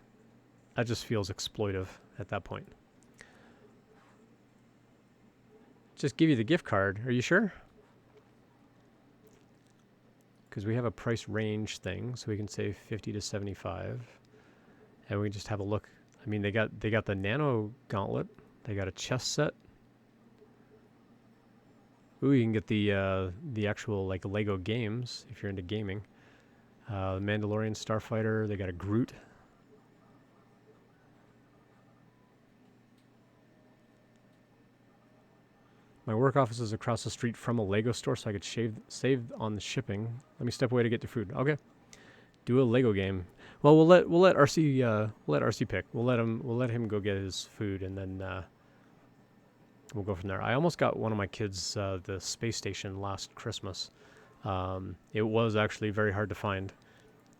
that just feels exploitive at that point. Just give you the gift card. Are you sure? Because we have a price range thing, so we can say 50 to 75, and we can just have a look. I mean, they got the Nano Gauntlet. They got a chess set. Ooh, you can get the actual like Lego games if you're into gaming. The Mandalorian Starfighter. They got a Groot. My work office is across the street from a Lego store, so I could save on the shipping. Let me step away to get the food. Okay. Do a Lego game. Well, we'll let RC pick. We'll let him go get his food, and then we'll go from there. I almost got one of my kids the space station last Christmas. It was actually very hard to find,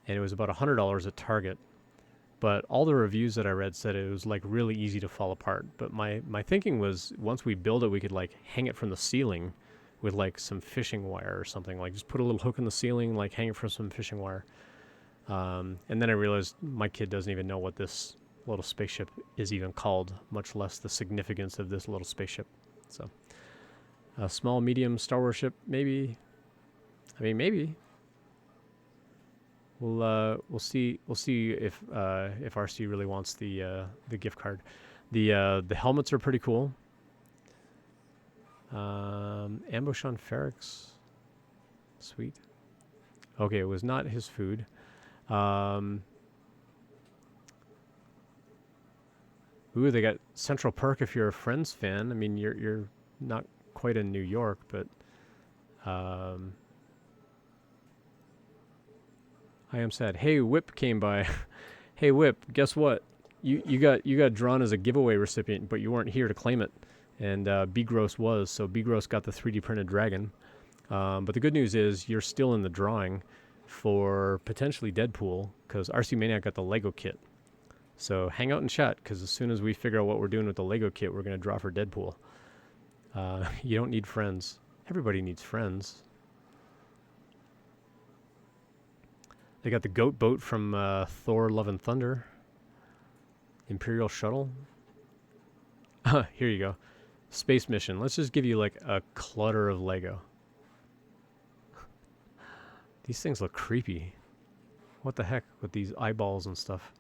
and it was about $100 at Target. But all the reviews that I read said it was like really easy to fall apart. But my thinking was once we build it, we could like hang it from the ceiling with like some fishing wire or something. Like just put a little hook in the ceiling, like hang it from some fishing wire. And then I realized my kid doesn't even know what this little spaceship is even called, much less the significance of this little spaceship. So a small, medium Star Wars ship, maybe. I mean, maybe. We'll see if RC really wants the gift card. The helmets are pretty cool. Ambush on Ferrex. Sweet. Okay, it was not his food. Ooh, they got Central Park if you're a Friends fan. I mean, you're not quite in New York, but I am sad. Hey, Whip came by. Hey, Whip, guess what? You got drawn as a giveaway recipient, but you weren't here to claim it. And B Gross was, so B Gross got the 3D printed dragon. But the good news is you're still in the drawing for potentially Deadpool because RC Maniac got the Lego kit. So hang out and chat because as soon as we figure out what we're doing with the Lego kit, we're going to draw for Deadpool. You don't need friends. Everybody needs friends. They got the goat boat from Thor Love and Thunder. Imperial shuttle. Here you go. Space mission. Let's just give you like a clutter of Lego. These things look creepy. What the heck with these eyeballs and stuff?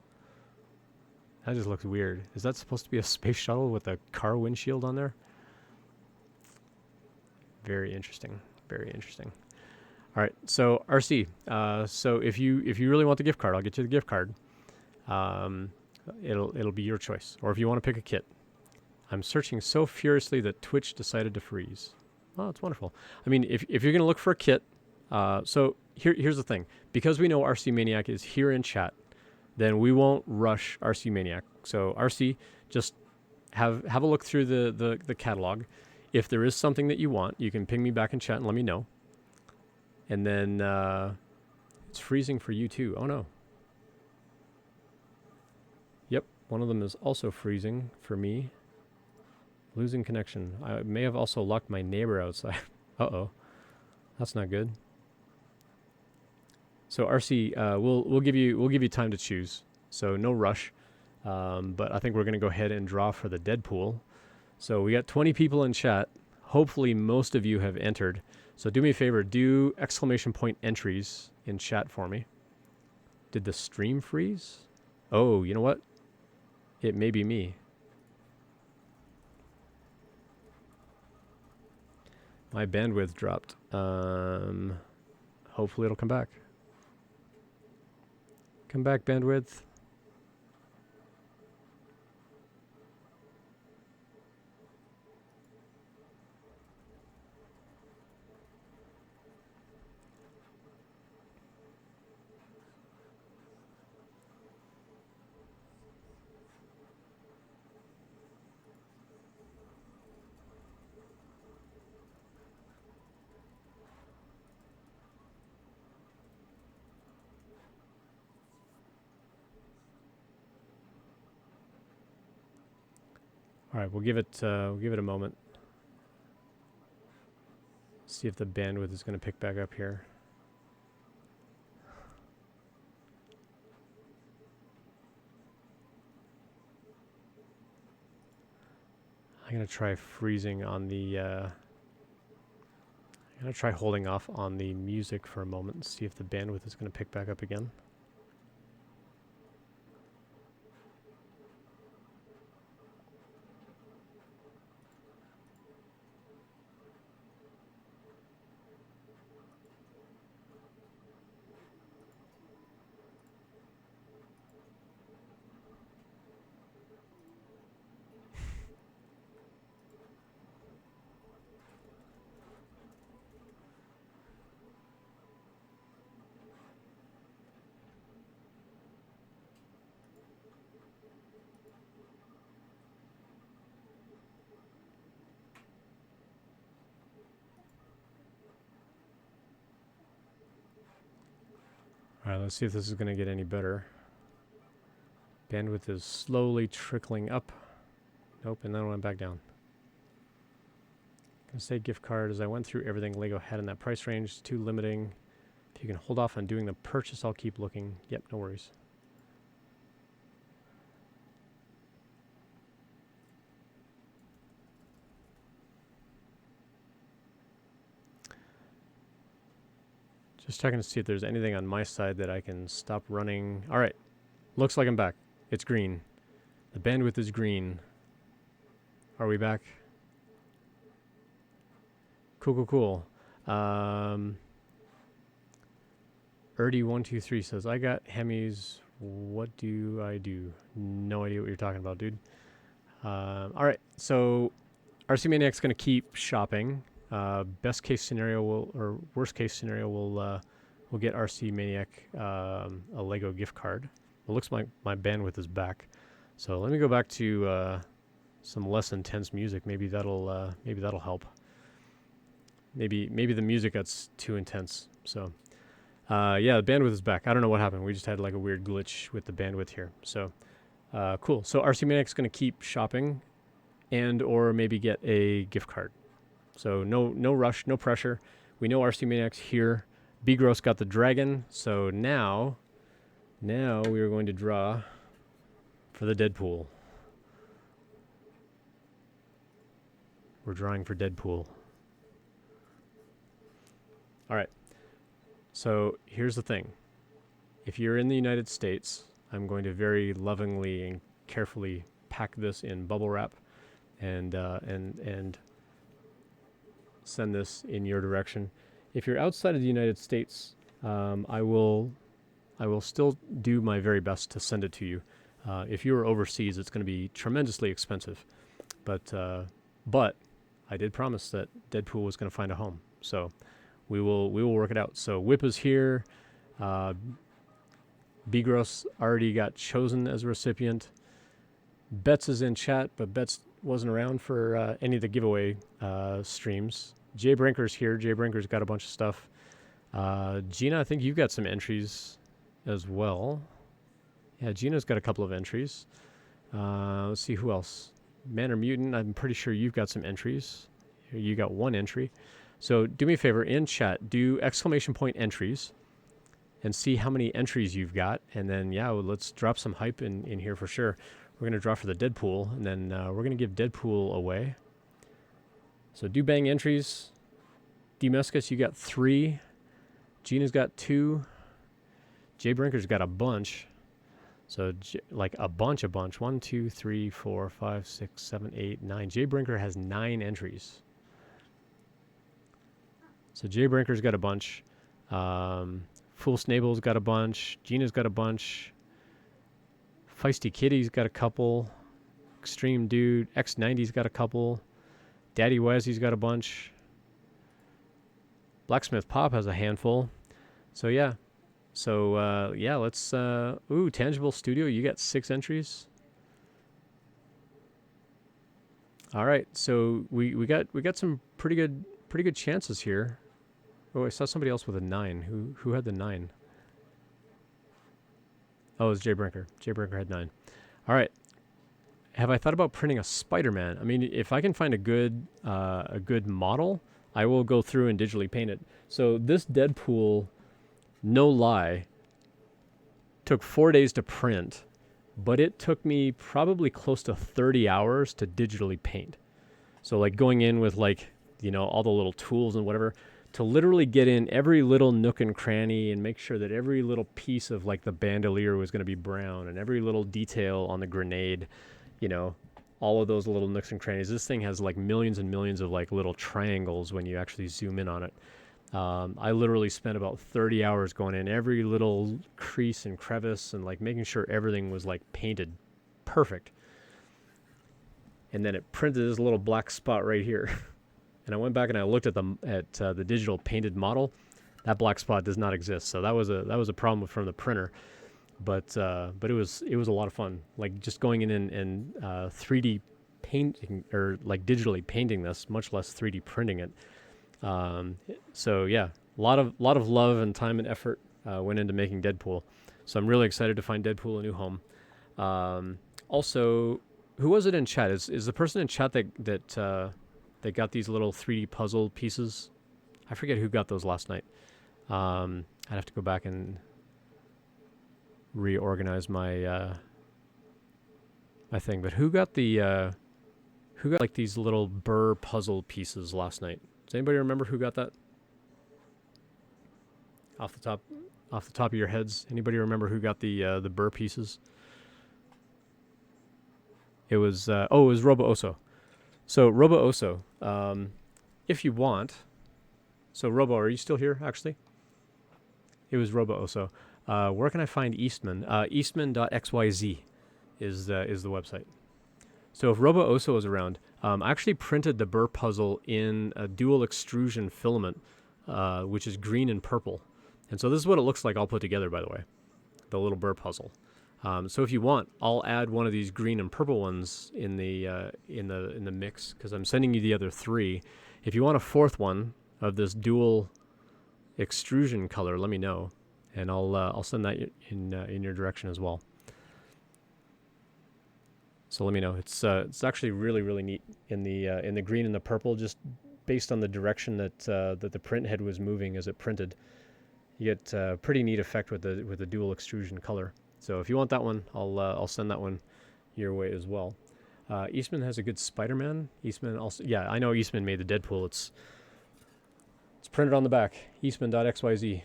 That just looks weird. Is that supposed to be a space shuttle with a car windshield on there? Very interesting. Very interesting. All right, so RC. So if you really want the gift card, I'll get you the gift card. It'll be your choice, or if you want to pick a kit. I'm searching so furiously that Twitch decided to freeze. Oh, that's wonderful. I mean, if you're gonna look for a kit, so here's the thing. Because we know RC Maniac is here in chat, then we won't rush RC Maniac. So RC, just have a look through the catalog. If there is something that you want, you can ping me back in chat and let me know. And then it's freezing for you too. Oh no. Yep, one of them is also freezing for me. Losing connection. I may have also locked my neighbor outside. Uh-oh. That's not good. So RC, we'll give you time to choose. So no rush. But I think we're gonna go ahead and draw for the Deadpool. So we got 20 people in chat. Hopefully most of you have entered. So do me a favor, do exclamation point entries in chat for me. Did the stream freeze? Oh, you know what? It may be me. My bandwidth dropped. Hopefully it'll come back. Come back, bandwidth. All right, we'll give it a moment. See if the bandwidth is going to pick back up here. I'm going to try freezing on the I'm going to try holding off on the music for a moment and see if the bandwidth is going to pick back up again. All right, let's see if this is going to get any better. Bandwidth is slowly trickling up. Nope, and then it went back down. Gonna say gift card as I went through everything Lego had in that price range. It's too limiting. If you can hold off on doing the purchase, I'll keep looking. Yep, no worries. Just checking to see if there's anything on my side that I can stop running. All right, looks like I'm back. It's green. The bandwidth is green. Are we back? Cool. Erdy123 says, I got Hemis. What do I do? No idea what you're talking about, dude. All right, so RC Maniac's going to keep shopping. Best case scenario or worst case scenario, we'll get RC Maniac a Lego gift card. It looks like my bandwidth is back. So let me go back to some less intense music. Maybe that'll help. maybe the music got too intense. So yeah, the bandwidth is back. I don't know what happened. We just had like a weird glitch with the bandwidth here. So cool. So RC Maniac's going to keep shopping, and or maybe get a gift card. So no rush, no pressure. We know RC Maniac's here. B Gross got the dragon. So now we are going to draw for the Deadpool. We're drawing for Deadpool. All right. So here's the thing. If you're in the United States, I'm going to very lovingly and carefully pack this in bubble wrap and send this in your direction. If you're outside of the United States, I will still do my very best to send it to you. If you are overseas, it's going to be tremendously expensive. But I did promise that Deadpool was going to find a home. So we will work it out. So Whip is here. B Gross already got chosen as a recipient. Betts is in chat, but Betts wasn't around for any of the giveaway streams. Jay Brinker's here. Jay Brinker's got a bunch of stuff. Gina, I think you've got some entries as well. Yeah, Gina's got a couple of entries. Let's see who else. Man or Mutant, I'm pretty sure you've got some entries. You got one entry. So do me a favor, in chat, do exclamation point entries and see how many entries you've got. And then, yeah, let's drop some hype in here for sure. We're going to draw for the Deadpool, and then we're going to give Deadpool away. So do bang entries. Demescus, you got 3. Gina's got 2. Jay Brinker's got a bunch. So like a bunch. 1, 2, 3, 4, 5, 6, 7, 8, 9. Jay Brinker has 9 entries. So Jay Brinker's got a bunch. Fool Snable's got a bunch. Gina's got a bunch. Feisty Kitty's got a couple. Extreme Dude. X90's got a couple. Daddy Wazzy's got a bunch. Blacksmith Pop has a handful. So yeah. So yeah, let's ooh, Tangible Studio, you got 6 entries. All right. So we got some pretty good chances here. Oh, I saw somebody else with a 9. Who had the 9? Oh, it was Jay Brinker. Jay Brinker had 9. All right. Have I thought about printing a Spider-Man? I mean, if I can find a good model, I will go through and digitally paint it. So this Deadpool, no lie, took 4 days to print, but it took me probably close to 30 hours to digitally paint. So like going in with like, you know, all the little tools and whatever, to literally get in every little nook and cranny and make sure that every little piece of like the bandolier was going to be brown and every little detail on the grenade, you know, all of those little nooks and crannies. This thing has like millions and millions of like little triangles when you actually zoom in on it. I literally spent about 30 hours going in every little crease and crevice and like making sure everything was like painted perfect. And then it printed this little black spot right here. And I went back and I looked at the digital painted model. That black spot does not exist. So that was a problem from the printer. But it was a lot of fun. Like just going in and 3D painting or like digitally painting this, much less 3D printing it. So yeah, a lot of love and time and effort went into making Deadpool. So I'm really excited to find Deadpool a new home. Also, who was it in chat? Is the person in chat that got these little 3D puzzle pieces? I forget who got those last night. I'd have to go back and reorganize my my thing. But who got like these little burr puzzle pieces last night? Does anybody remember who got that? Off the top of your heads, anybody remember who got the burr pieces? It was it was Robo Oso. So Robo Oso, if you want, so Robo, are you still here? Actually, it was Robo Oso. Where can I find Eastman? Eastman.xyz is the website. So if Robo Oso is around, I actually printed the burr puzzle in a dual extrusion filament, which is green and purple. And so this is what it looks like all put together, by the way, the little burr puzzle. So if you want, I'll add one of these green and purple ones in the mix because I'm sending you the other 3. If you want a 4th one, of this dual extrusion color, let me know, and I'll send that in your direction as well. So let me know. It's actually really neat in the green and the purple, just based on the direction that that the print head was moving as it printed. You get a pretty neat effect with the dual extrusion color. So if you want that one, I'll send that one your way as well. Eastman has a good Spider-Man. Eastman also, yeah, I know Eastman made the Deadpool. It's printed on the back, Eastman.xyz.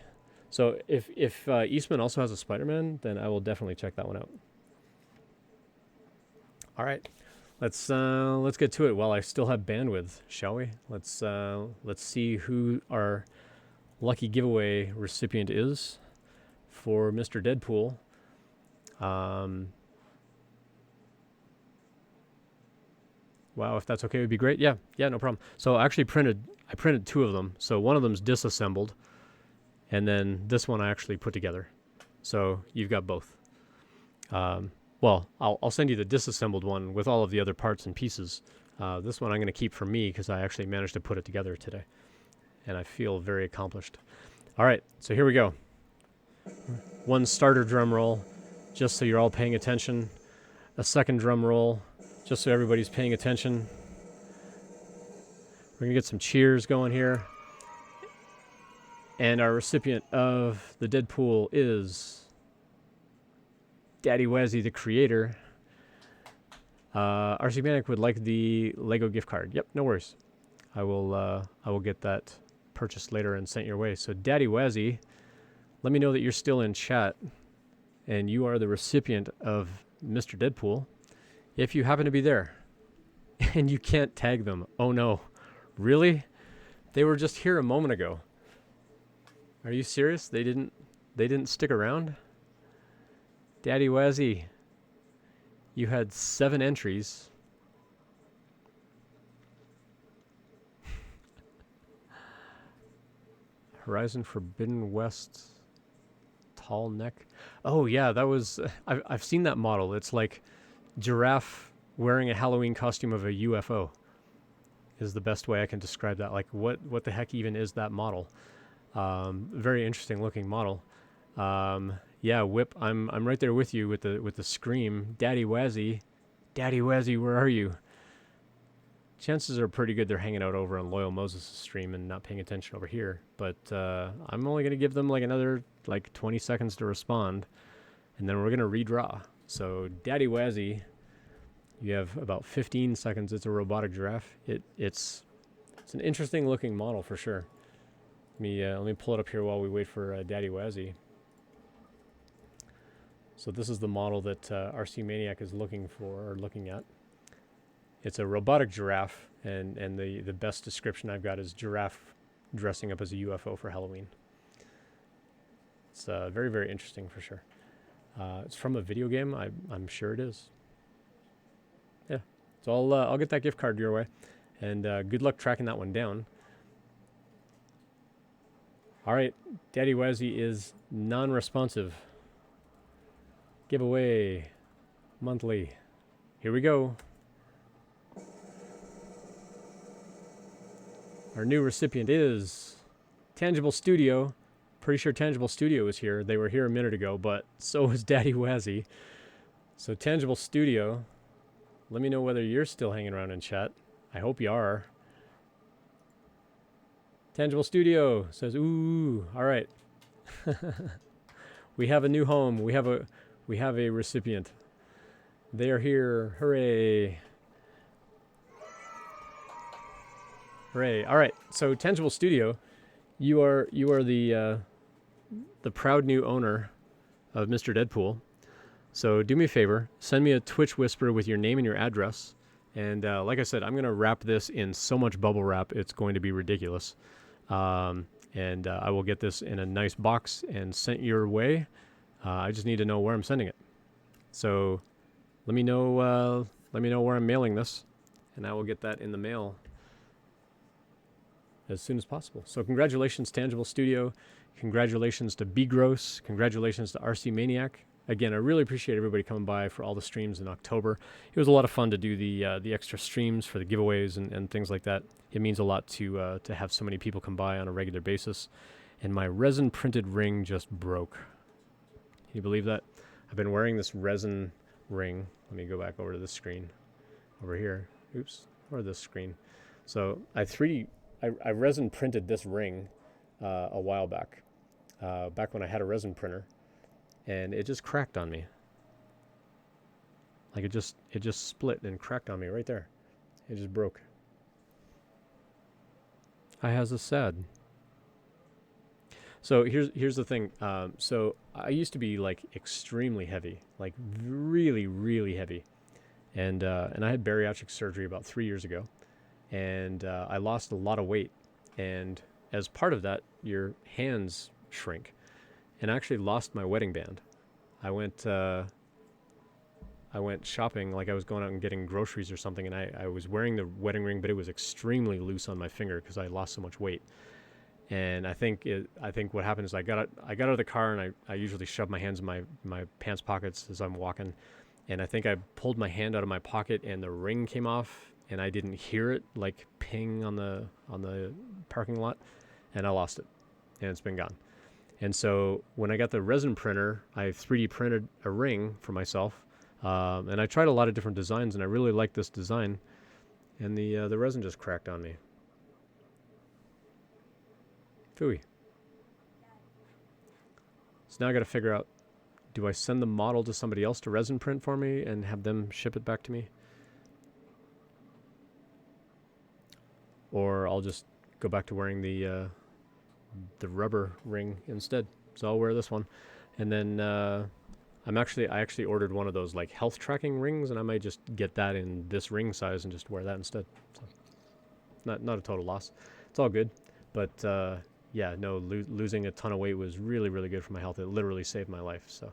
So if Eastman also has a Spider-Man, then I will definitely check that one out. All right, let's get to it while I still have bandwidth, shall we? Let's see who our lucky giveaway recipient is for Mr. Deadpool. Wow, if that's okay, it would be great. Yeah, no problem. So I printed two of them. So one of them's disassembled, and then this one I actually put together. So you've got both. Well, I'll send you the disassembled one with all of the other parts and pieces. This one I'm going to keep for me because I actually managed to put it together today, and I feel very accomplished. All right, so here we go. One starter drum roll, just so you're all paying attention. A second drum roll, just so everybody's paying attention. We're going to get some cheers going here. And our recipient of the Deadpool is Daddy Wazzy, the creator. RC Manic would like the Lego gift card. Yep, no worries. I will get that purchased later and sent your way. So Daddy Wazzy, let me know that you're still in chat and you are the recipient of Mr. Deadpool. If you happen to be there and you can't tag them, oh no, really? They were just here a moment ago. Are you serious? They didn't stick around? Daddy Wazzy, you had 7 entries. Horizon Forbidden West, tall neck. Oh yeah, that was. I've seen that model. It's like giraffe wearing a Halloween costume of a UFO. Is the best way I can describe that. Like what the heck even is that model? Very interesting looking model. Yeah, Whip, I'm right there with you with the scream. Daddy Wazzy, where are you? Chances are pretty good they're hanging out over on Loyal Moses' stream and not paying attention over here. But I'm only gonna give them like another 20 seconds to respond, and then we're gonna redraw. So Daddy Wazzy, you have about 15 seconds. It's a robotic giraffe. It's an interesting looking model for sure. Let me pull it up here while we wait for Daddy Wazzy. So this is the model that RC Maniac is looking at. It's a robotic giraffe, and the best description I've got is giraffe dressing up as a UFO for Halloween. It's very, very interesting for sure. It's from a video game. I'm sure it is. Yeah. So I'll get that gift card your way, and good luck tracking that one down. All right, Daddy Wazzy is non-responsive. Giveaway monthly. Here we go. Our new recipient is Tangible Studio. Pretty sure Tangible Studio is here. They were here a minute ago, but so is Daddy Wazzy. So Tangible Studio, let me know whether you're still hanging around in chat. I hope you are. Tangible Studio says, ooh, all right. We have a new home. We have a recipient. They are here. Hooray. Hooray. All right. So Tangible Studio, you are the proud new owner of Mr. Deadpool. So do me a favor, send me a Twitch whisper with your name and your address. And like I said, I'm going to wrap this in so much bubble wrap, it's going to be ridiculous. And I will get this in a nice box and sent your way. I just need to know where I'm sending it. So let me know where I'm mailing this, and I will get that in the mail as soon as possible. So congratulations, Tangible Studio. Congratulations to B Gross. Congratulations to RC Maniac. again, I really appreciate everybody coming by for all the streams in October. It was a lot of fun to do the extra streams for the giveaways and things like that. It means a lot to have so many people come by on a regular basis. And my resin printed ring just broke. Can you believe that? I've been wearing this resin ring. Let me go back over to this screen over here. Oops, or this screen. So I resin printed this ring a while back, back when I had a resin printer, and it just cracked on me. Like it just split and cracked on me right there. It just broke. I has a sad. So here's the thing. So I used to be like extremely heavy, like really, really heavy. And I had bariatric surgery about 3 years ago. And I lost a lot of weight. And as part of that, your hands shrink. And I actually lost my wedding band. I went shopping, like I was going out and getting groceries or something, and I was wearing the wedding ring, but it was extremely loose on my finger because I lost so much weight. And I think what happened is I got out of the car, and I usually shove my hands in my pants pockets as I'm walking, and I think I pulled my hand out of my pocket and the ring came off, and I didn't hear it like ping on the parking lot, and I lost it, and it's been gone. And so when I got the resin printer, I 3D printed a ring for myself, and I tried a lot of different designs, and I really liked this design, and the resin just cracked on me. Phooey. So now I got to figure out, do I send the model to somebody else to resin print for me and have them ship it back to me? Or I'll just go back to wearing the rubber ring instead. So I'll wear this one. And then I actually ordered one of those like health tracking rings, and I might just get that in this ring size and just wear that instead. So not a total loss. It's all good. But yeah, no, losing a ton of weight was really, really good for my health. It literally saved my life. So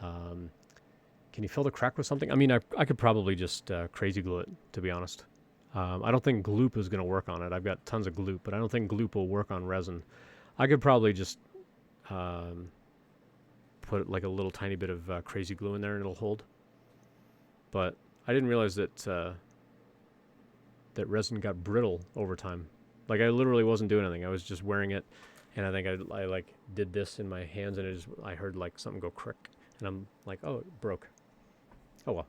can you fill the crack with something? I mean, I could probably just crazy glue it, to be honest. I don't think gloop is going to work on it. I've got tons of gloop, but I don't think gloop will work on resin. I could probably just put like a little tiny bit of crazy glue in there and it'll hold. But I didn't realize that that resin got brittle over time. Like I literally wasn't doing anything. I was just wearing it, and I think I like did this in my hands, and I heard like something go crick, and I'm like, oh, it broke. Oh well,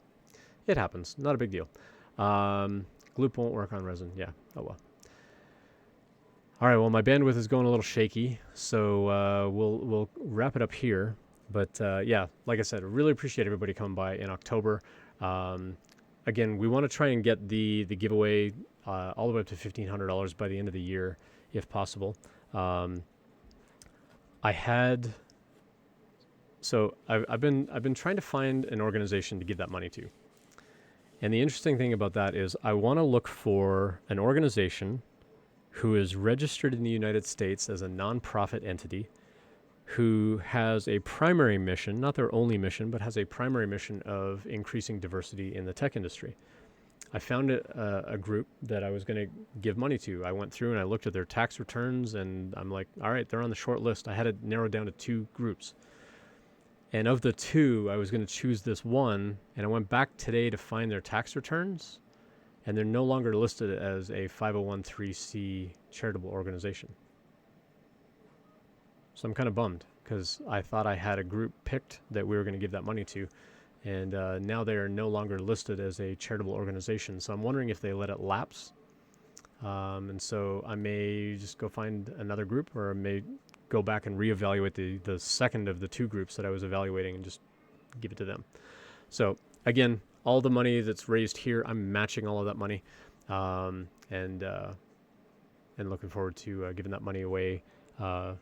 it happens. Not a big deal. Gloop won't work on resin. Yeah. Oh well. All right. Well, my bandwidth is going a little shaky, so we'll wrap it up here. But yeah, like I said, I really appreciate everybody coming by in October. Again, we want to try and get the giveaway all the way up to $1,500 by the end of the year, if possible. I've been trying to find an organization to give that money to. And the interesting thing about that is I want to look for an organization who is registered in the United States as a nonprofit entity, who has a primary mission, not their only mission, but has a primary mission of increasing diversity in the tech industry. I found a group that I was going to give money to. I went through and I looked at their tax returns, and I'm like, all right, they're on the short list. I had it narrowed down to 2 groups. And of the 2, I was going to choose this one, and I went back today to find their tax returns, and they're no longer listed as a 501(c) charitable organization. So I'm kind of bummed, because I thought I had a group picked that we were going to give that money to, and now they are no longer listed as a charitable organization. So I'm wondering if they let it lapse. And so I may just go find another group, or I may go back and reevaluate the second of the 2 groups that I was evaluating and just give it to them. So again, all the money that's raised here, I'm matching all of that money, and looking forward to giving that money away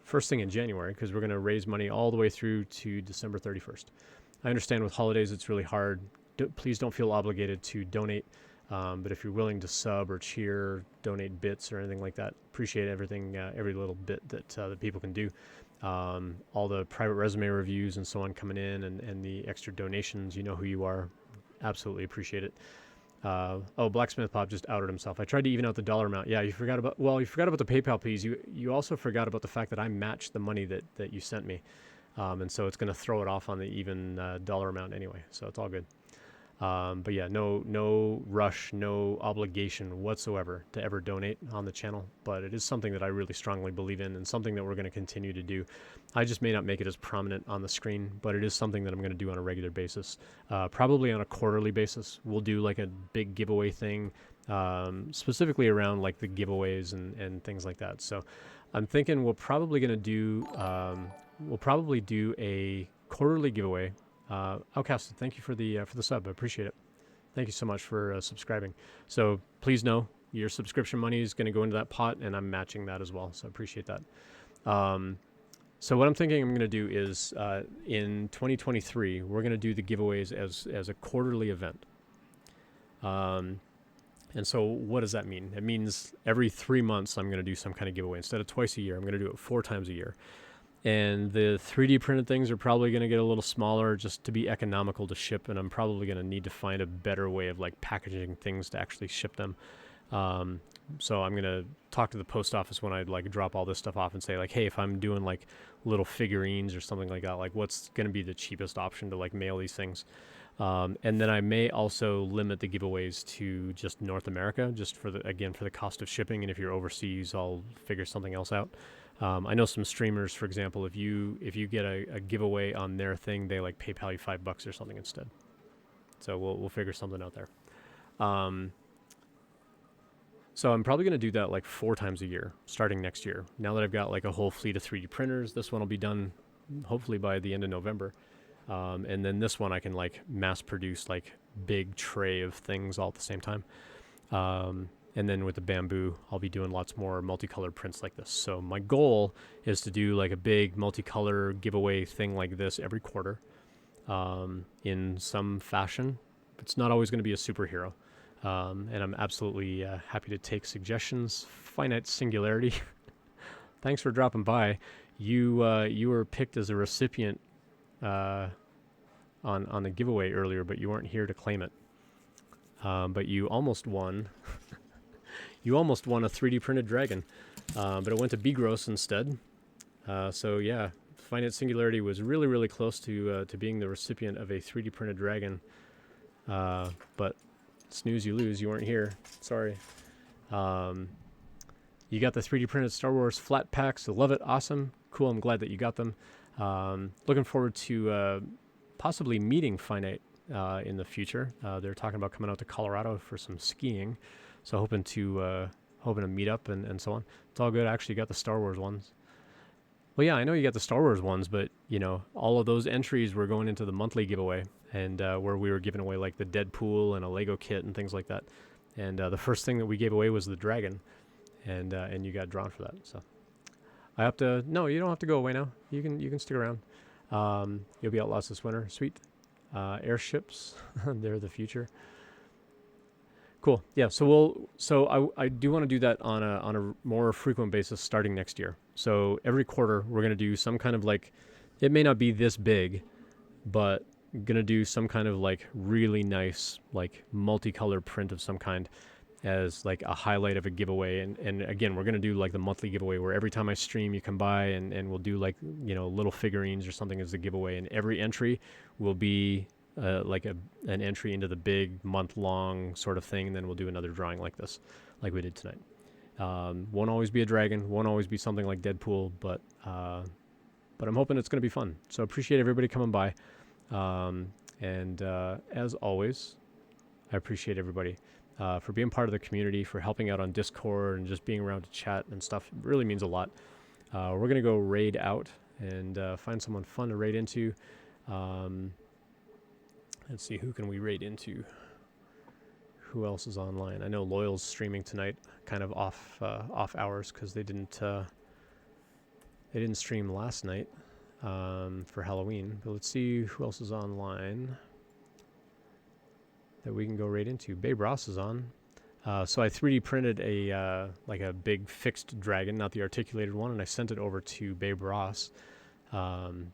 first thing in January, because we're going to raise money all the way through to December 31st. I understand with holidays it's really hard. Please don't feel obligated to donate, but if you're willing to sub or cheer, donate bits or anything like that, appreciate everything, every little bit that people can do. All the private resume reviews and so on coming in, and the extra donations, you know who you are. Absolutely appreciate it. Blacksmith Pop just outed himself. I tried to even out the dollar amount. Yeah, you forgot about the PayPal fees. You also forgot about the fact that I matched the money that you sent me. and so it's going to throw it off on the even dollar amount anyway. So it's all good. But yeah, no rush, no obligation whatsoever to ever donate on the channel. But it is something that I really strongly believe in, and something that we're going to continue to do. I just may not make it as prominent on the screen, but it is something that I'm going to do on a regular basis. Probably on a quarterly basis. We'll do like a big giveaway thing, specifically around like the giveaways and things like that. So I'm thinking we're probably going to do a quarterly giveaway. Outcasted, thank you for the sub. I appreciate it. Thank you so much for subscribing. So please know your subscription money is going to go into that pot, and I'm matching that as well. So I appreciate that. So what I'm thinking I'm going to do is in 2023 we're going to do the giveaways as a quarterly event. And so what does that mean? It means every 3 months I'm going to do some kind of giveaway. Instead of twice a year, I'm going to do it 4 times a year. And the 3D printed things are probably going to get a little smaller just to be economical to ship, and I'm probably going to need to find a better way of like packaging things to actually ship them. So I'm going to talk to the post office when I like drop all this stuff off and say like, hey, if I'm doing like little figurines or something like that, like what's going to be the cheapest option to like mail these things? And then I may also limit the giveaways to just North America, just for the cost of shipping. And if you're overseas, I'll figure something else out. I know some streamers, for example, if you get a giveaway on their thing, they like PayPal you $5 or something instead. So we'll figure something out there. So I'm probably going to do that like 4 times a year, starting next year. Now that I've got like a whole fleet of 3D printers, this one will be done hopefully by the end of November. And then this one I can like mass produce like big tray of things all at the same time. And then with the bamboo, I'll be doing lots more multicolored prints like this. So my goal is to do like a big multicolor giveaway thing like this every quarter in some fashion. It's not always going to be a superhero. And I'm absolutely happy to take suggestions. Finite Singularity, thanks for dropping by. You were picked as a recipient on the giveaway earlier, but you weren't here to claim it. But you almost won. You almost won a 3D printed dragon, but it went to Gross instead. So yeah, Finite Singularity was really, really close to being the recipient of a 3D printed dragon. But snooze, you lose. You weren't here. Sorry. You got the 3D printed Star Wars flat packs. I love it. Awesome. Cool. I'm glad that you got them. Looking forward to possibly meeting Finite in the future. They're talking about coming out to Colorado for some skiing. So hoping to meet up and so on. It's all good. I actually got the Star Wars ones. Well, yeah, I know you got the Star Wars ones, but you know, all of those entries were going into the monthly giveaway, and where we were giving away like the Deadpool and a Lego kit and things like that. And the first thing that we gave away was the dragon, and you got drawn for that. So I have to. No, you don't have to go away now. You can stick around. You'll be out lots this winter. Sweet. Airships, they're the future. Cool. Yeah. So I do want to do that on a more frequent basis starting next year. So every quarter we're going to do some kind of like, it may not be this big, but going to do some kind of like really nice like multicolored print of some kind as like a highlight of a giveaway. And again, we're going to do like the monthly giveaway where every time I stream you come by and we'll do like, you know, little figurines or something as the giveaway, and every entry will be like an entry into the big month-long sort of thing, and then we'll do another drawing like this, like we did tonight. Won't always be a dragon, won't always be something like Deadpool, but I'm hoping it's going to be fun. So appreciate everybody coming by, and as always, I appreciate everybody for being part of the community, for helping out on Discord and just being around to chat and stuff. It really means a lot. We're going to go raid out and find someone fun to raid into. Let's see, who can we raid into? Who else is online? I know Loyal's streaming tonight, kind of off hours because they didn't stream last night for Halloween. But let's see who else is online that we can go raid into. Babe Ross is on. So I 3D printed a like a big fixed dragon, not the articulated one, and I sent it over to Babe Ross.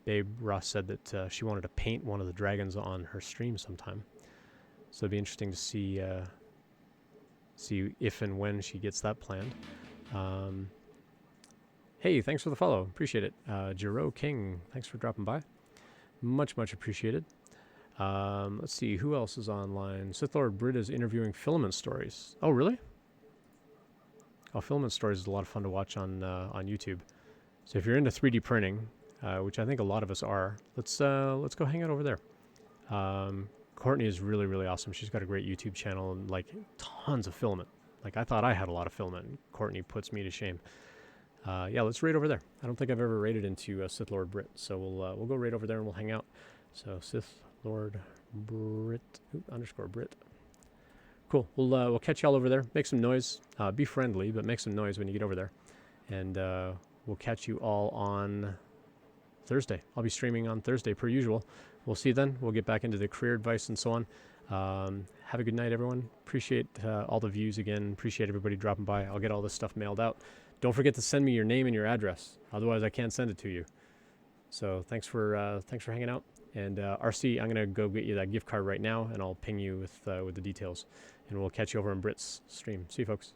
Babe Ross said that she wanted to paint one of the dragons on her stream sometime. So it'd be interesting to see if and when she gets that planned. Hey, thanks for the follow. Appreciate it. Jero King, thanks for dropping by. Much appreciated. Let's see, who else is online? Sith Lord Brit is interviewing Filament Stories. Oh, really? Oh, Filament Stories is a lot of fun to watch on YouTube. So if you're into 3D printing, which I think a lot of us are, let's go hang out over there. Courtney is really awesome. She's got a great YouTube channel and like tons of filament. Like I thought I had a lot of filament. And Courtney puts me to shame. Yeah, let's raid over there. I don't think I've ever raided into Sith Lord Brit, so we'll go raid over there and we'll hang out. So Sith Lord Brit _ Brit. Cool. We'll catch y'all over there. Make some noise. Be friendly, but make some noise when you get over there. And we'll catch you all on Thursday. I'll be streaming on Thursday per usual. We'll see you then. We'll get back into the career advice and so on. Have a good night, everyone. Appreciate all the views again. Appreciate everybody dropping by. I'll get all this stuff mailed out. Don't forget to send me your name and your address. Otherwise, I can't send it to you. So thanks for hanging out. And RC, I'm gonna go get you that gift card right now, and I'll ping you with the details. And we'll catch you over on Brit's stream. See you, folks.